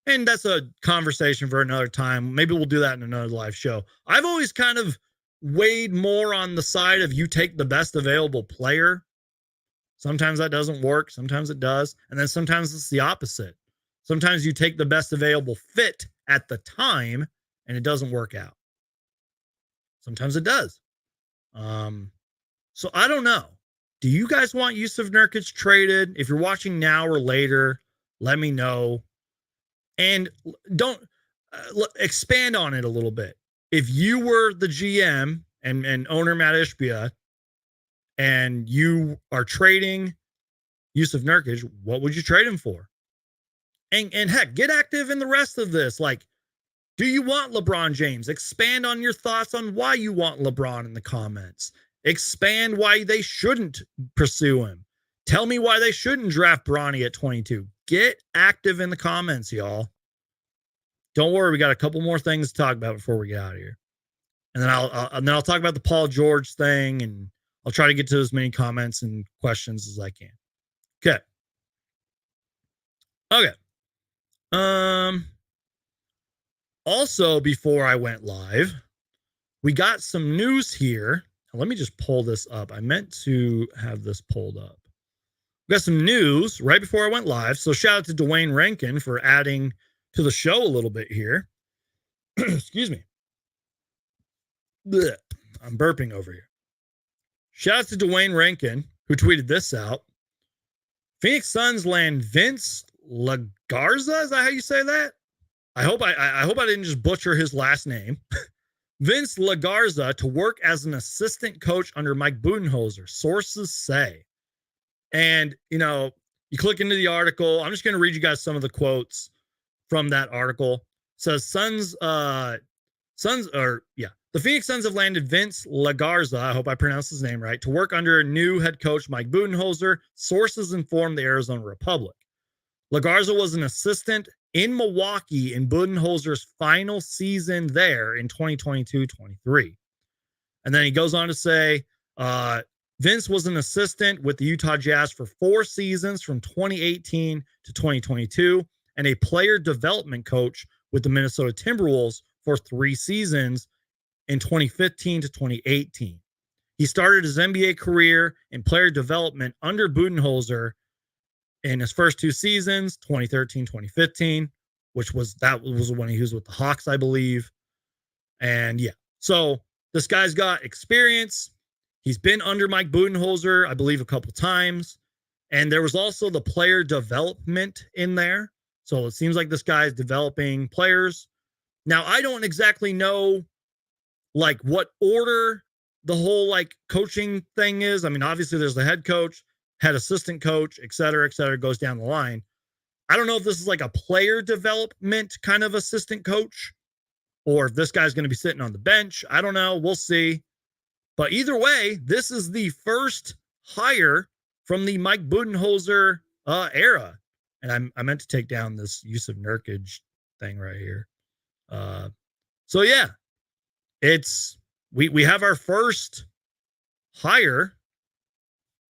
And that's a conversation for another time. Maybe we'll do that in another live show. I've always kind of weighed more on the side of you take the best available player. Sometimes that doesn't work. Sometimes it does. And then sometimes it's the opposite. Sometimes you take the best available fit at the time and it doesn't work out. Sometimes it does. So I don't know. Do you guys want Jusuf Nurkic traded? If you're watching now or later, let me know. And don't expand on it a little bit. If you were the GM and owner Matt Ishbia and you are trading Jusuf Nurkic, what would you trade him for? And heck, get active in the rest of this. Like, do you want LeBron James? Expand on your thoughts on why you want LeBron in the comments. Expand why they shouldn't pursue him. Tell me why they shouldn't draft Bronny at 22. Get active in the comments, y'all. Don't worry, we got a couple more things to talk about before we get out of here. And then I'll talk about the Paul George thing, and I'll try to get to as many comments and questions as I can. Okay. Also, before I went live, we got some news here. Let me just pull this up. I meant to have this pulled up. We got some news right before I went live. So shout out to Dwayne Rankin for adding to the show a little bit here. Excuse me. Blech. I'm burping over here. Shout out to Dwayne Rankin, who tweeted this out. Phoenix Suns land Vince LaGarza. Is that how you say that? I hope I didn't just butcher his last name. Vince LaGarza to work as an assistant coach under Mike Budenholzer, sources say. And, you click into the article. I'm just going to read you guys some of the quotes from that article. It says the Phoenix Suns have landed Vince LaGarza, I hope I pronounced his name right, to work under new head coach Mike Budenholzer, sources inform the Arizona Republic. LaGarza was an assistant in Milwaukee in Budenholzer's final season there in 2022-23. And then he goes on to say, Vince was an assistant with the Utah Jazz for 4 seasons from 2018 to 2022 and a player development coach with the Minnesota Timberwolves for 3 seasons in 2015 to 2018. He started his NBA career in player development under Budenholzer in his first 2 seasons, 2013, 2015, which was when he was with the Hawks, I believe. And yeah, so this guy's got experience. He's been under Mike Budenholzer, I believe, a couple times. And there was also the player development in there. So it seems like this guy is developing players. Now, I don't exactly know like what order the whole like coaching thing is. I mean, obviously there's the head coach, head assistant coach, et cetera, goes down the line. I don't know if this is like a player development kind of assistant coach or if this guy's going to be sitting on the bench. I don't know. We'll see. But either way, this is the first hire from the Mike Budenholzer era. And I meant to take down this Jusuf Nurkic thing right here. So yeah, it's we have our first hire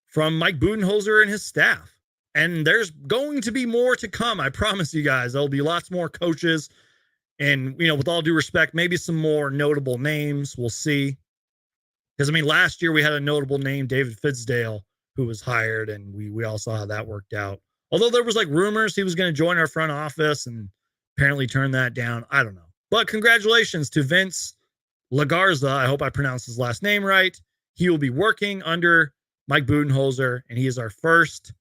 from Mike Budenholzer and his staff. And there's going to be more to come. I promise you guys, there'll be lots more coaches. And, you know, with all due respect, maybe some more notable names. We'll see. Because, I mean, last year we had a notable name, David Fizdale, who was hired. And we all saw how that worked out. Although there was like rumors he was going to join our front office and apparently turned that down. I don't know. But congratulations to Vince Lagarza. I hope I pronounced his last name right. He will be working under Mike Budenholzer, and he is our first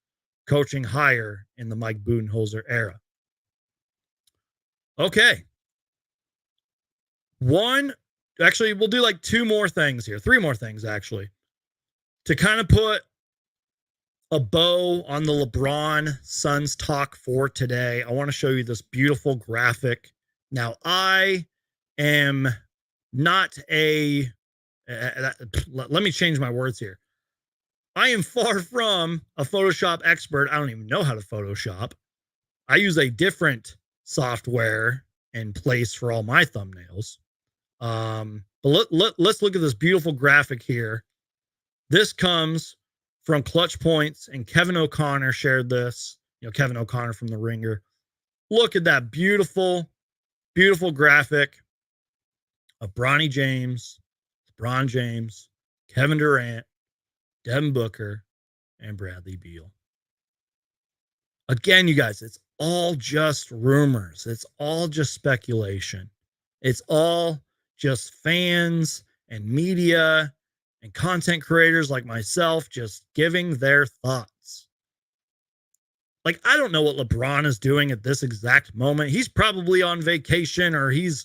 coaching hire in the Mike Budenholzer era. Okay. Actually, we'll do like three more things, actually, to kind of put a bow on the LeBron Suns talk for today. I want to show you this beautiful graphic. Now, I am not let me change my words here. I am far from a Photoshop expert. I don't even know how to Photoshop. I use a different software and place for all my thumbnails. But let's look at this beautiful graphic here. This comes from Clutch Points, and Kevin O'Connor shared this. You know, Kevin O'Connor from The Ringer. Look at that beautiful, beautiful graphic of Bronny James, LeBron James, Kevin Durant, Devin Booker, and Bradley Beal. Again, you guys, it's all just rumors. It's all just speculation. It's all just fans and media and content creators like myself just giving their thoughts. Like, I don't know what LeBron is doing at this exact moment. He's probably on vacation, or he's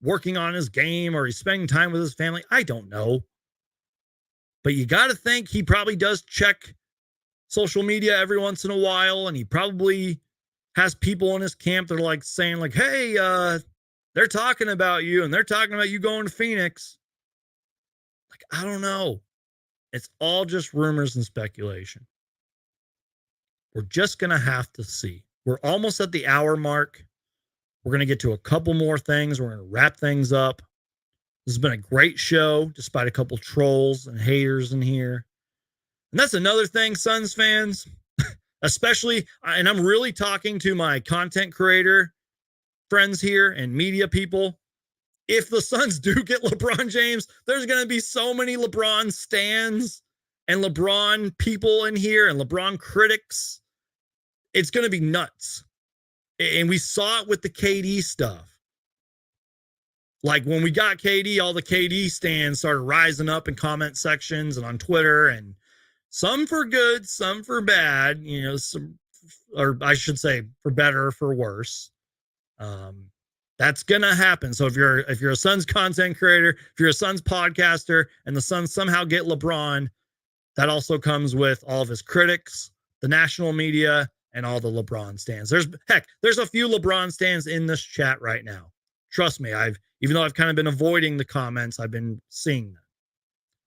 working on his game, or he's spending time with his family. I don't know. But you got to think he probably does check social media every once in a while, and he probably has people in his camp that are like saying like, hey, they're talking about you, and they're talking about you going to Phoenix. Like, I don't know. It's all just rumors and speculation. We're just going to have to see. We're almost at the hour mark. We're going to get to a couple more things. We're going to wrap things up. This has been a great show, despite a couple trolls and haters in here. And that's another thing, Suns fans, especially, and I'm really talking to my content creator friends here and media people. If the Suns do get LeBron James, there's going to be so many LeBron stans and LeBron people in here and LeBron critics. It's going to be nuts. And we saw it with the KD stuff. Like when we got KD, all the KD stands started rising up in comment sections and on Twitter, and some for good, some for bad, you know, some, or I should say for better or for worse. That's going to happen. So if you're a Suns content creator, if you're a Suns podcaster and the Suns somehow get LeBron, that also comes with all of his critics, the national media, and all the LeBron stands. There's a few LeBron stands in this chat right now. Trust me, even though I've kind of been avoiding the comments, I've been seeing them.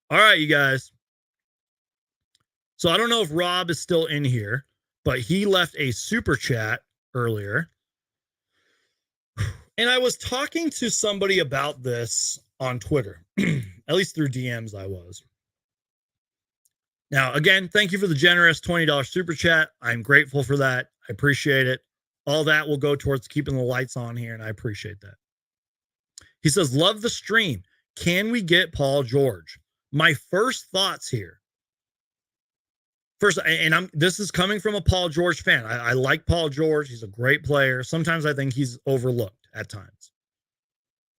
All right, you guys. So I don't know if Rob is still in here, but he left a super chat earlier. And I was talking to somebody about this on Twitter, at least through DMs I was. Now, again, thank you for the generous $20 super chat. I'm grateful for that. I appreciate it. All that will go towards keeping the lights on here, and I appreciate that. He says, love the stream. Can we get Paul George? My first thoughts here. First, and this is coming from a Paul George fan. I like Paul George. He's a great player. Sometimes I think he's overlooked at times.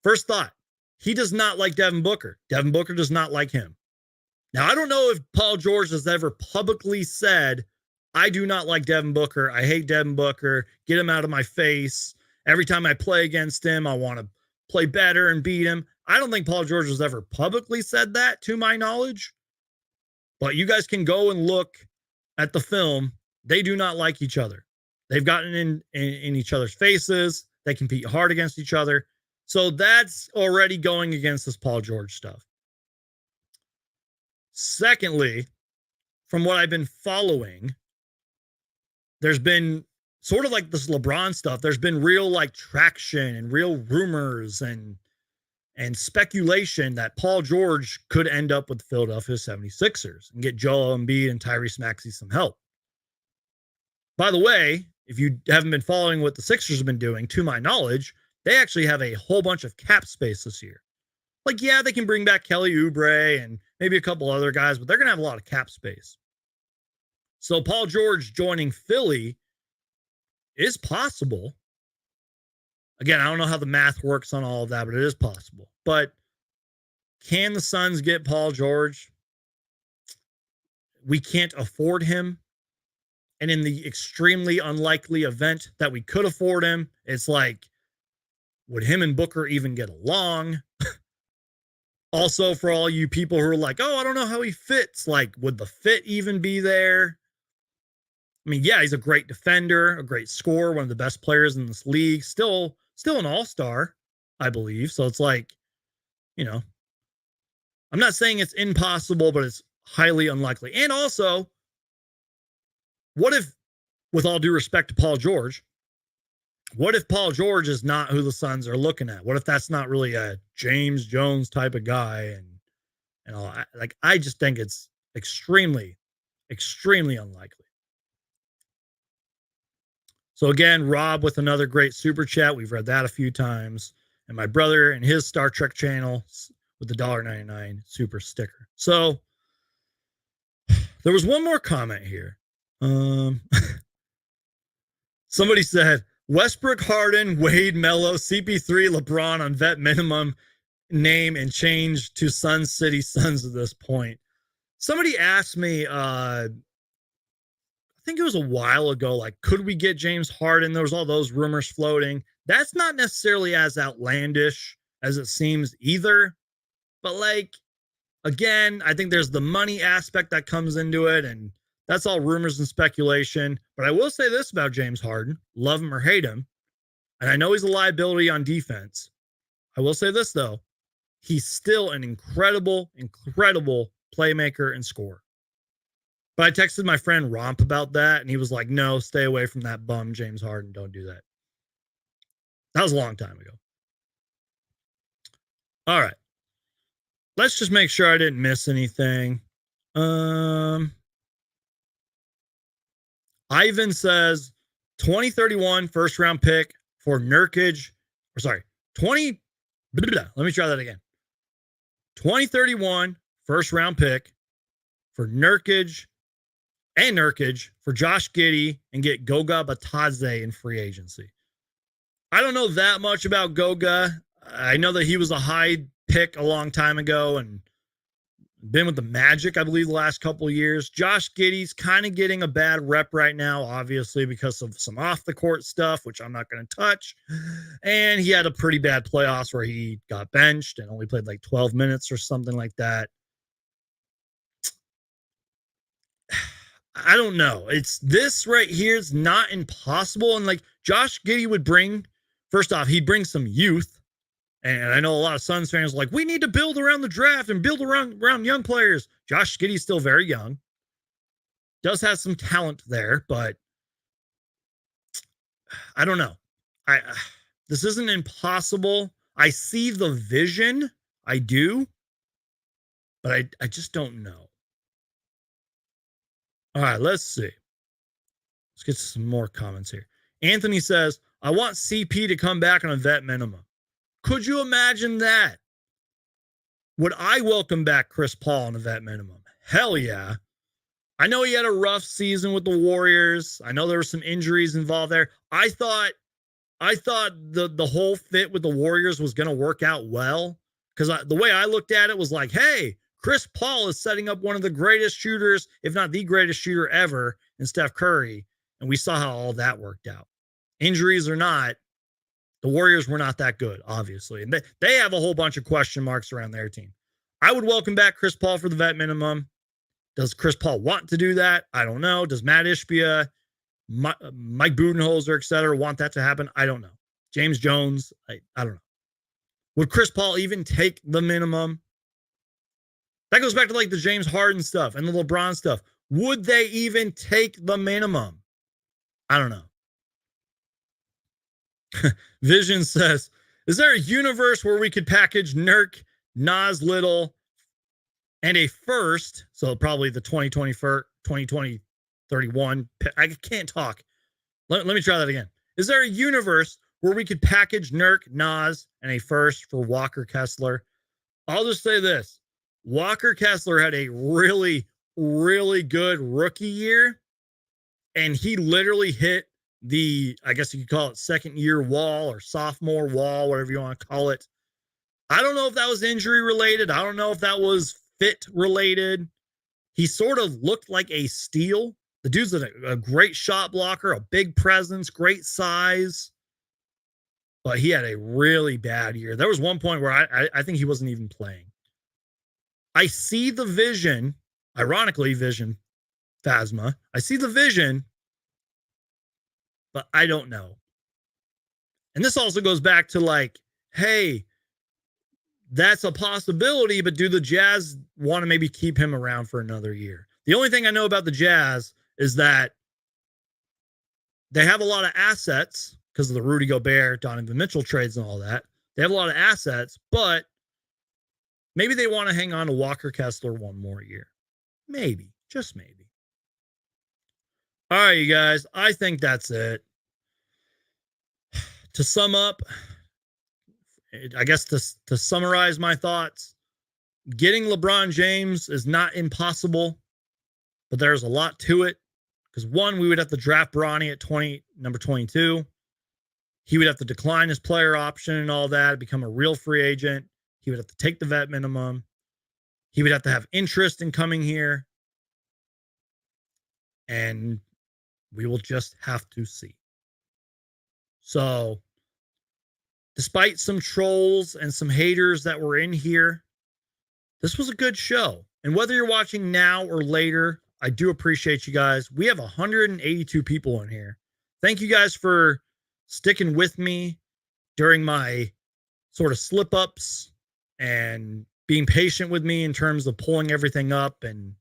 First thought, he does not like Devin Booker. Devin Booker does not like him. Now, I don't know if Paul George has ever publicly said, I do not like Devin Booker. I hate Devin Booker. Get him out of my face. Every time I play against him, I want to play better and beat him. I don't think Paul George has ever publicly said that, to my knowledge. But you guys can go and look at the film. They do not like each other. They've gotten in each other's faces. They compete hard against each other. So that's already going against this Paul George stuff. Secondly, from what I've been following, there's been sort of like this LeBron stuff. There's been real like traction and real rumors and speculation that Paul George could end up with the Philadelphia 76ers and get Joel Embiid and Tyrese Maxey some help. By the way, if you haven't been following what the Sixers have been doing, to my knowledge, they actually have a whole bunch of cap space this year. Like, yeah, they can bring back Kelly Oubre and maybe a couple other guys, but they're going to have a lot of cap space. So Paul George joining Philly is possible. Again, I don't know how the math works on all of that, but it is possible. But can the Suns get Paul George? We can't afford him. And in the extremely unlikely event that we could afford him, it's like, would him and Booker even get along? Also, for all you people who are like, oh, I don't know how he fits, like, would the fit even be there? I mean, yeah, he's a great defender, a great scorer, one of the best players in this league, still an all-star, I believe. So it's like, you know, I'm not saying it's impossible, but it's highly unlikely. And also, what if, with all due respect to Paul George, what if Paul George is not who the Suns are looking at? What if that's not really a James Jones type of guy? And all, like, I just think it's extremely, extremely unlikely. So again, Rob with another great super chat. We've read that a few times. And my brother and his Star Trek channel with the $1.99 super sticker. So there was one more comment here. Somebody said, Westbrook, Harden, Wade, Melo, CP3, LeBron on vet minimum name and change to Sun City Suns at this point. Somebody asked me, I think it was a while ago, like, could we get James Harden? There was all those rumors floating. That's not necessarily as outlandish as it seems either. But like, again, I think there's the money aspect that comes into it, and that's all rumors and speculation. But I will say this about James Harden, love him or hate him, and I know he's a liability on defense. I will say this, though. He's still an incredible, incredible playmaker and scorer. But I texted my friend Romp about that, and he was like, no, stay away from that bum, James Harden. Don't do that. That was a long time ago. All right. Let's just make sure I didn't miss anything. Ivan says 2031 first round pick for Nurkic. Or sorry, 20. Let me try that again. 2031 first round pick for Nurkic for Josh Giddey and get Goga Batadze in free agency. I don't know that much about Goga. I know that he was a high pick a long time ago and been with the Magic, I believe, the last couple of years. Josh Giddey's kind of getting a bad rep right now, obviously, because of some off-the-court stuff, which I'm not going to touch. And he had a pretty bad playoffs where he got benched and only played like 12 minutes or something like that. I don't know. It's this right here is not impossible. And like Josh Giddey would bring, first off, he'd bring some youth. And I know a lot of Suns fans are like, we need to build around the draft and build around young players. Josh Giddey's still very young. Does have some talent there, but I don't know. This isn't impossible. I see the vision. I do. But I just don't know. All right, let's see. Let's get some more comments here. Anthony says, I want CP to come back on a vet minimum. Could you imagine that? Would I welcome back Chris Paul on a vet minimum? Hell yeah. I know he had a rough season with the Warriors. I know there were some injuries involved there. I thought the whole fit with the Warriors was going to work out well, because the way I looked at it was like, hey, Chris Paul is setting up one of the greatest shooters, if not the greatest shooter ever, in Steph Curry. And we saw how all that worked out. Injuries or not, The Warriors were not that good, obviously. And they have a whole bunch of question marks around their team. I would welcome back Chris Paul for the vet minimum. Does Chris Paul want to do that? I don't know. Does Matt Ishbia, Mike Budenholzer, et cetera, want that to happen? I don't know. James Jones, I don't know. Would Chris Paul even take the minimum? That goes back to like the James Harden stuff and the LeBron stuff. Would they even take the minimum? I don't know. Vision says, is there a universe where we could package Nurk, Nas Little, and a first, so probably the 2031, I can't talk. Let me try that again. Is there a universe where we could package Nurk, Nas, and a first for Walker Kessler? I'll just say this. Walker Kessler had a really, really good rookie year, and he literally hit the, I guess you could call it second year wall or sophomore wall, whatever you want to call it. I don't know if that was injury related. I don't know if that was fit related. He sort of looked like a steal. The dude's a great shot blocker, a big presence, great size. But he had a really bad year. There was one point where I think he wasn't even playing. I see the vision, ironically, Vision Phasma. I see the vision, but I don't know. And this also goes back to like, hey, that's a possibility, but do the Jazz want to maybe keep him around for another year? The only thing I know about the Jazz is that they have a lot of assets because of the Rudy Gobert, Donovan Mitchell trades and all that. They have a lot of assets, but maybe they want to hang on to Walker Kessler one more year. Maybe, just maybe. All right, you guys, I think that's it. To sum up, I guess to summarize my thoughts, getting LeBron James is not impossible, but there's a lot to it. Because one, we would have to draft Bronny at number 22. He would have to decline his player option and all that, become a real free agent. He would have to take the vet minimum. He would have to have interest in coming here. And we will just have to see. So, despite some trolls and some haters that were in here, this was a good show. And whether you're watching now or later, I do appreciate you guys. We have 182 people in here. Thank you guys for sticking with me during my sort of slip-ups and being patient with me in terms of pulling everything up and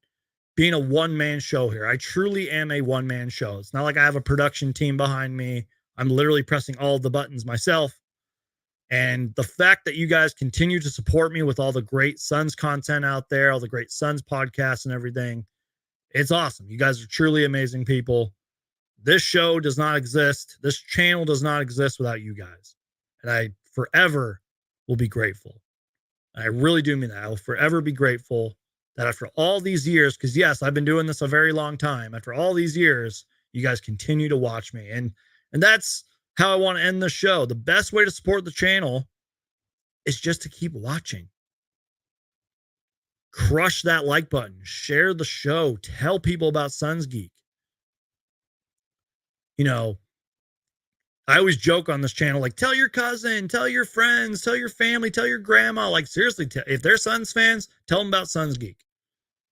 being a one-man show here. I truly am a one-man show. It's not like I have a production team behind me. I'm literally pressing all the buttons myself. And the fact that you guys continue to support me with all the great Suns content out there, all the great Suns podcasts and everything, it's awesome. You guys are truly amazing people. This show does not exist. This channel does not exist without you guys. And I forever will be grateful. I really do mean that. I will forever be grateful that after all these years, because yes, I've been doing this a very long time. After all these years, you guys continue to watch me. And that's how I want to end the show. The best way to support the channel is just to keep watching. Crush that like button. Share the show. Tell people about Suns Geek. You know, I always joke on this channel, like, tell your cousin, tell your friends, tell your family, tell your grandma. Like, seriously, if they're Suns fans, tell them about Suns Geek.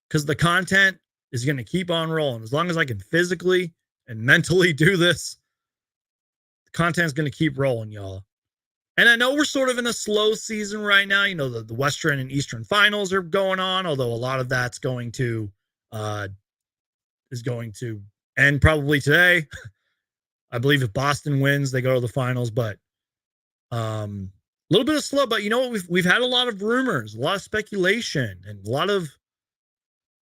Because the content is going to keep on rolling. As long as I can physically and mentally do this, the content is going to keep rolling, y'all. And I know we're sort of in a slow season right now. You know, the Western and Eastern finals are going on, although a lot of that's going to end probably today. I believe if Boston wins, they go to the finals, but a little bit of slow. But you know what? We've had a lot of rumors, a lot of speculation, and a lot of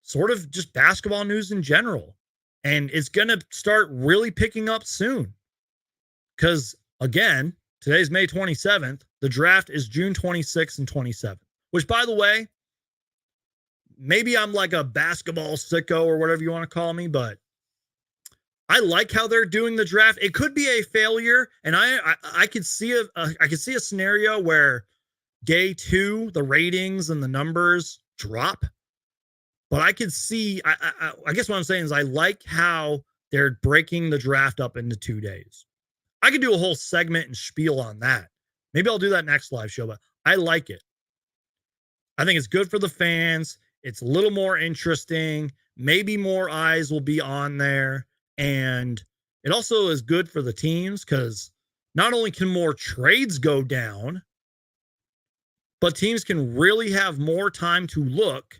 sort of just basketball news in general. And it's going to start really picking up soon. Because, again, today's May 27th. The draft is June 26th and 27th. Which, by the way, maybe I'm like a basketball sicko or whatever you want to call me, but I like how they're doing the draft. It could be a failure, and I could see a scenario where day 2, the ratings and the numbers drop. But I could see, I guess what I'm saying is I like how they're breaking the draft up into 2 days. I could do a whole segment and spiel on that. Maybe I'll do that next live show, but I like it. I think it's good for the fans. It's a little more interesting. Maybe more eyes will be on there. And it also is good for the teams because not only can more trades go down, but teams can really have more time to look,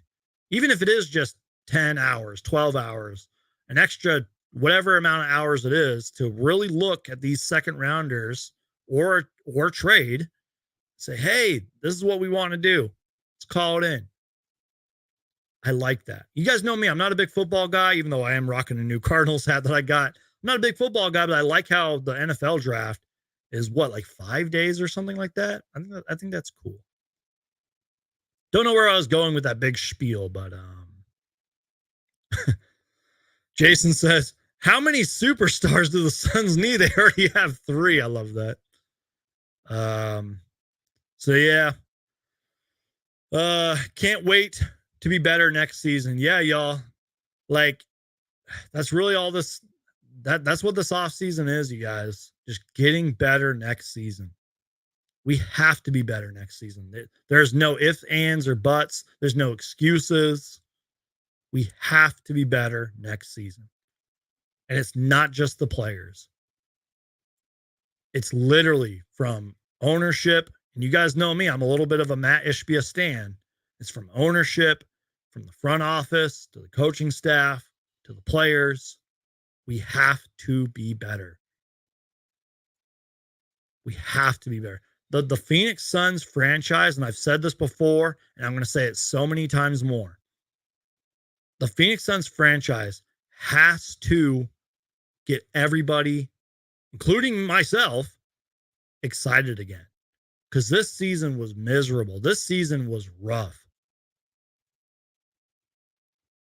even if it is just 10 hours, 12 hours, an extra whatever amount of hours it is to really look at these second rounders or trade, say, hey, this is what we want to do. Let's call it in. I like that. You guys know me. I'm not a big football guy, even though I am rocking a new Cardinals hat that I got. I'm not a big football guy, but I like how the NFL draft is like 5 days or something like that. I think that's cool. Don't know where I was going with that big spiel, but Jason says, how many superstars do the Suns need? They already have 3. I love that. So yeah. Can't wait to be better next season. Yeah, y'all. Like, that's really all this. That's what this off season is, you guys. Just getting better next season. We have to be better next season. There's no ifs, ands, or buts. There's no excuses. We have to be better next season. And it's not just the players. It's literally from ownership. And you guys know me. I'm a little bit of a Matt Ishbia stan. It's from ownership, from the front office, to the coaching staff, to the players. We have to be better. We have to be better. The Phoenix Suns franchise, and I've said this before, and I'm going to say it so many times more. The Phoenix Suns franchise has to get everybody, including myself, excited again. Because this season was miserable. This season was rough.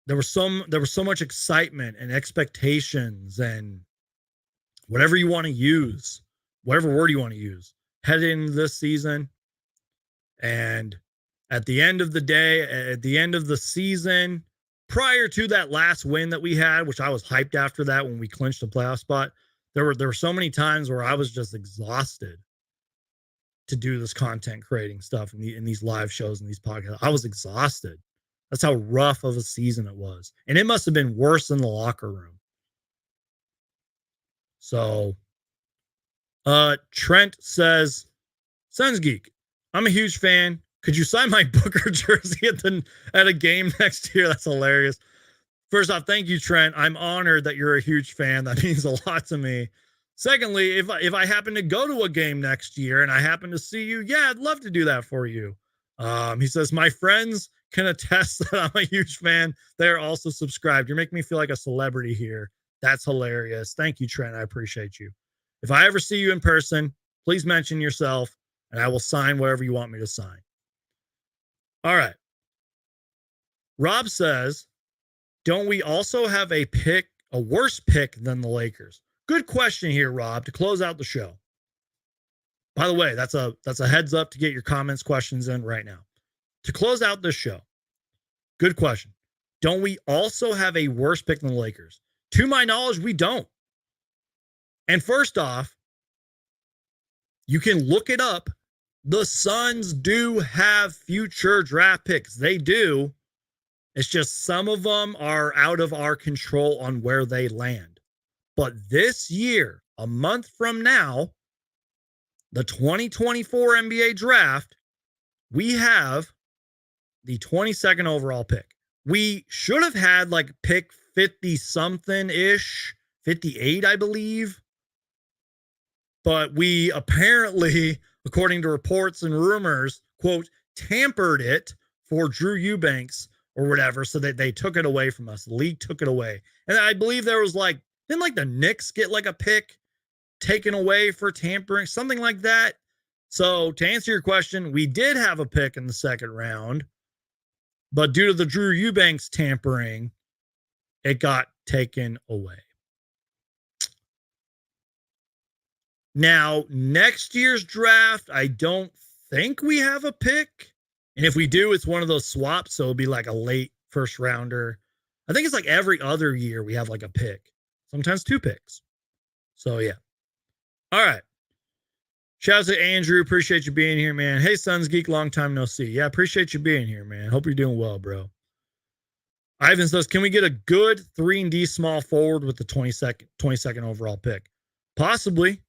There was so much excitement and expectations and whatever you want to use, whatever word you want to use, headed into this season. And at the end of the day, at the end of the season, prior to that last win that we had, which I was hyped after that when we clinched the playoff spot, there were so many times where I was just exhausted to do this content creating stuff in these live shows and these podcasts. I was exhausted. That's how rough of a season it was. And it must have been worse in the locker room. So, Trent says, Suns Geek, I'm a huge fan. Could you sign my Booker jersey at a game next year? That's hilarious. First off, thank you, Trent. I'm honored that you're a huge fan. That means a lot to me. Secondly, if I happen to go to a game next year and I happen to see you, yeah, I'd love to do that for you. He says, my friends can attest that I'm a huge fan. They're also subscribed. You're making me feel like a celebrity here. That's hilarious. Thank you, Trent. I appreciate you. If I ever see you in person, please mention yourself and I will sign whatever you want me to sign. All right. Rob says, don't we also have a worse pick than the Lakers? Good question here, Rob, to close out the show. By the way, that's a heads up to get your comments, questions in right now. To close out this show, good question. Don't we also have a worse pick than the Lakers? To my knowledge, we don't. And first off, you can look it up. The Suns do have future draft picks. They do. It's just some of them are out of our control on where they land. But this year, a month from now, the 2024 NBA draft, we have the 22nd overall pick. We should have had like pick 50-something-ish, 58, I believe. But we apparently, according to reports and rumors, quote, tampered it for Drew Eubanks or whatever, so that they took it away from us. The league took it away. And I believe there was didn't like the Knicks get like a pick taken away for tampering, something like that. So to answer your question, we did have a pick in the second round, but due to the Drew Eubanks tampering, it got taken away. Now, next year's draft, I don't think we have a pick. And if we do, it's one of those swaps. So it'll be like a late first rounder. I think it's like every other year we have like a pick, sometimes 2 picks. So yeah. All right. Shout out to Andrew. Appreciate you being here, man. Hey, Suns Geek. Long time no see. Yeah, appreciate you being here, man. Hope you're doing well, bro. Ivan says, can we get a good 3-and-D small forward with the 22nd overall pick? Possibly.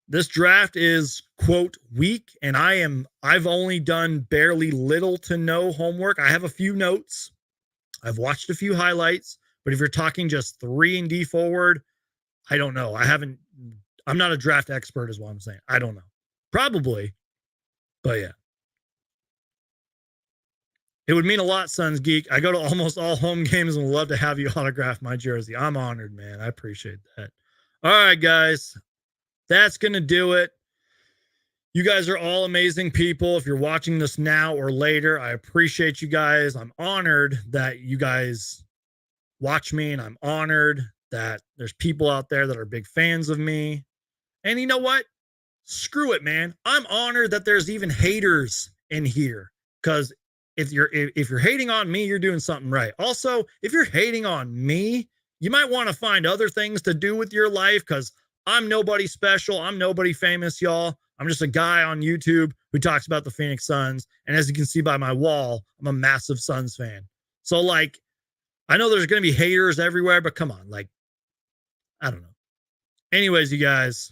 This draft is, quote, weak, and I've only done barely little to no homework. I have a few notes. I've watched a few highlights, but if you're talking just 3-and-D forward, I don't know. I'm not a draft expert is what I'm saying. I don't know. Probably, but yeah. It would mean a lot, Suns Geek. I go to almost all home games and would love to have you autograph my jersey. I'm honored, man. I appreciate that. All right, guys. That's going to do it. You guys are all amazing people. If you're watching this now or later, I appreciate you guys. I'm honored that you guys watch me, and I'm honored that there's people out there that are big fans of me. And you know what? Screw it, man. I'm honored that there's even haters in here, because if you're hating on me, you're doing something right. Also, if you're hating on me, you might want to find other things to do with your life, because I'm nobody special. I'm nobody famous, y'all. I'm just a guy on YouTube who talks about the Phoenix Suns. And as you can see by my wall, I'm a massive Suns fan. So, like, I know there's going to be haters everywhere, but come on, like, I don't know. Anyways, you guys,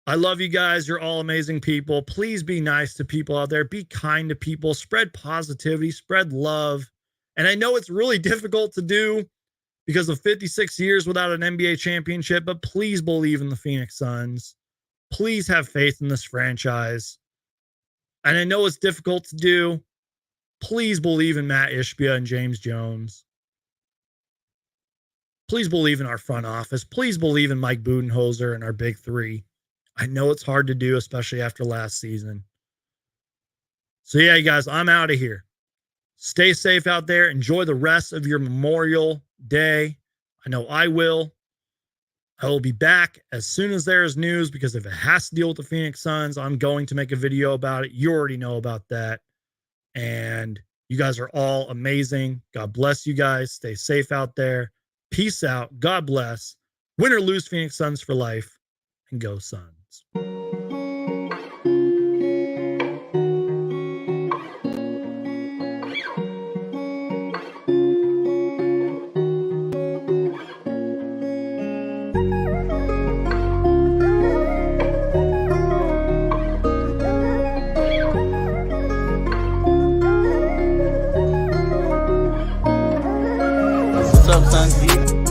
I love you guys. You're all amazing people. Please be nice to people out there. Be kind to people. Spread positivity. Spread love. And I know it's really difficult to do because of 56 years without an NBA championship, but please believe in the Phoenix Suns. Please have faith in this franchise. And I know it's difficult to do. Please believe in Matt Ishbia and James Jones. Please believe in our front office. Please believe in Mike Budenholzer and our big three. I know it's hard to do, especially after last season. So yeah, you guys, I'm out of here. Stay safe out there. Enjoy the rest of your Memorial Day. I know I will. I will be back as soon as there is news, because if it has to deal with the Phoenix Suns, I'm going to make a video about it. You already know about that. And you guys are all amazing. God bless you guys. Stay safe out there. Peace out. God bless. Win or lose, Phoenix Suns for life. And go Suns. What's up, Suns Geek?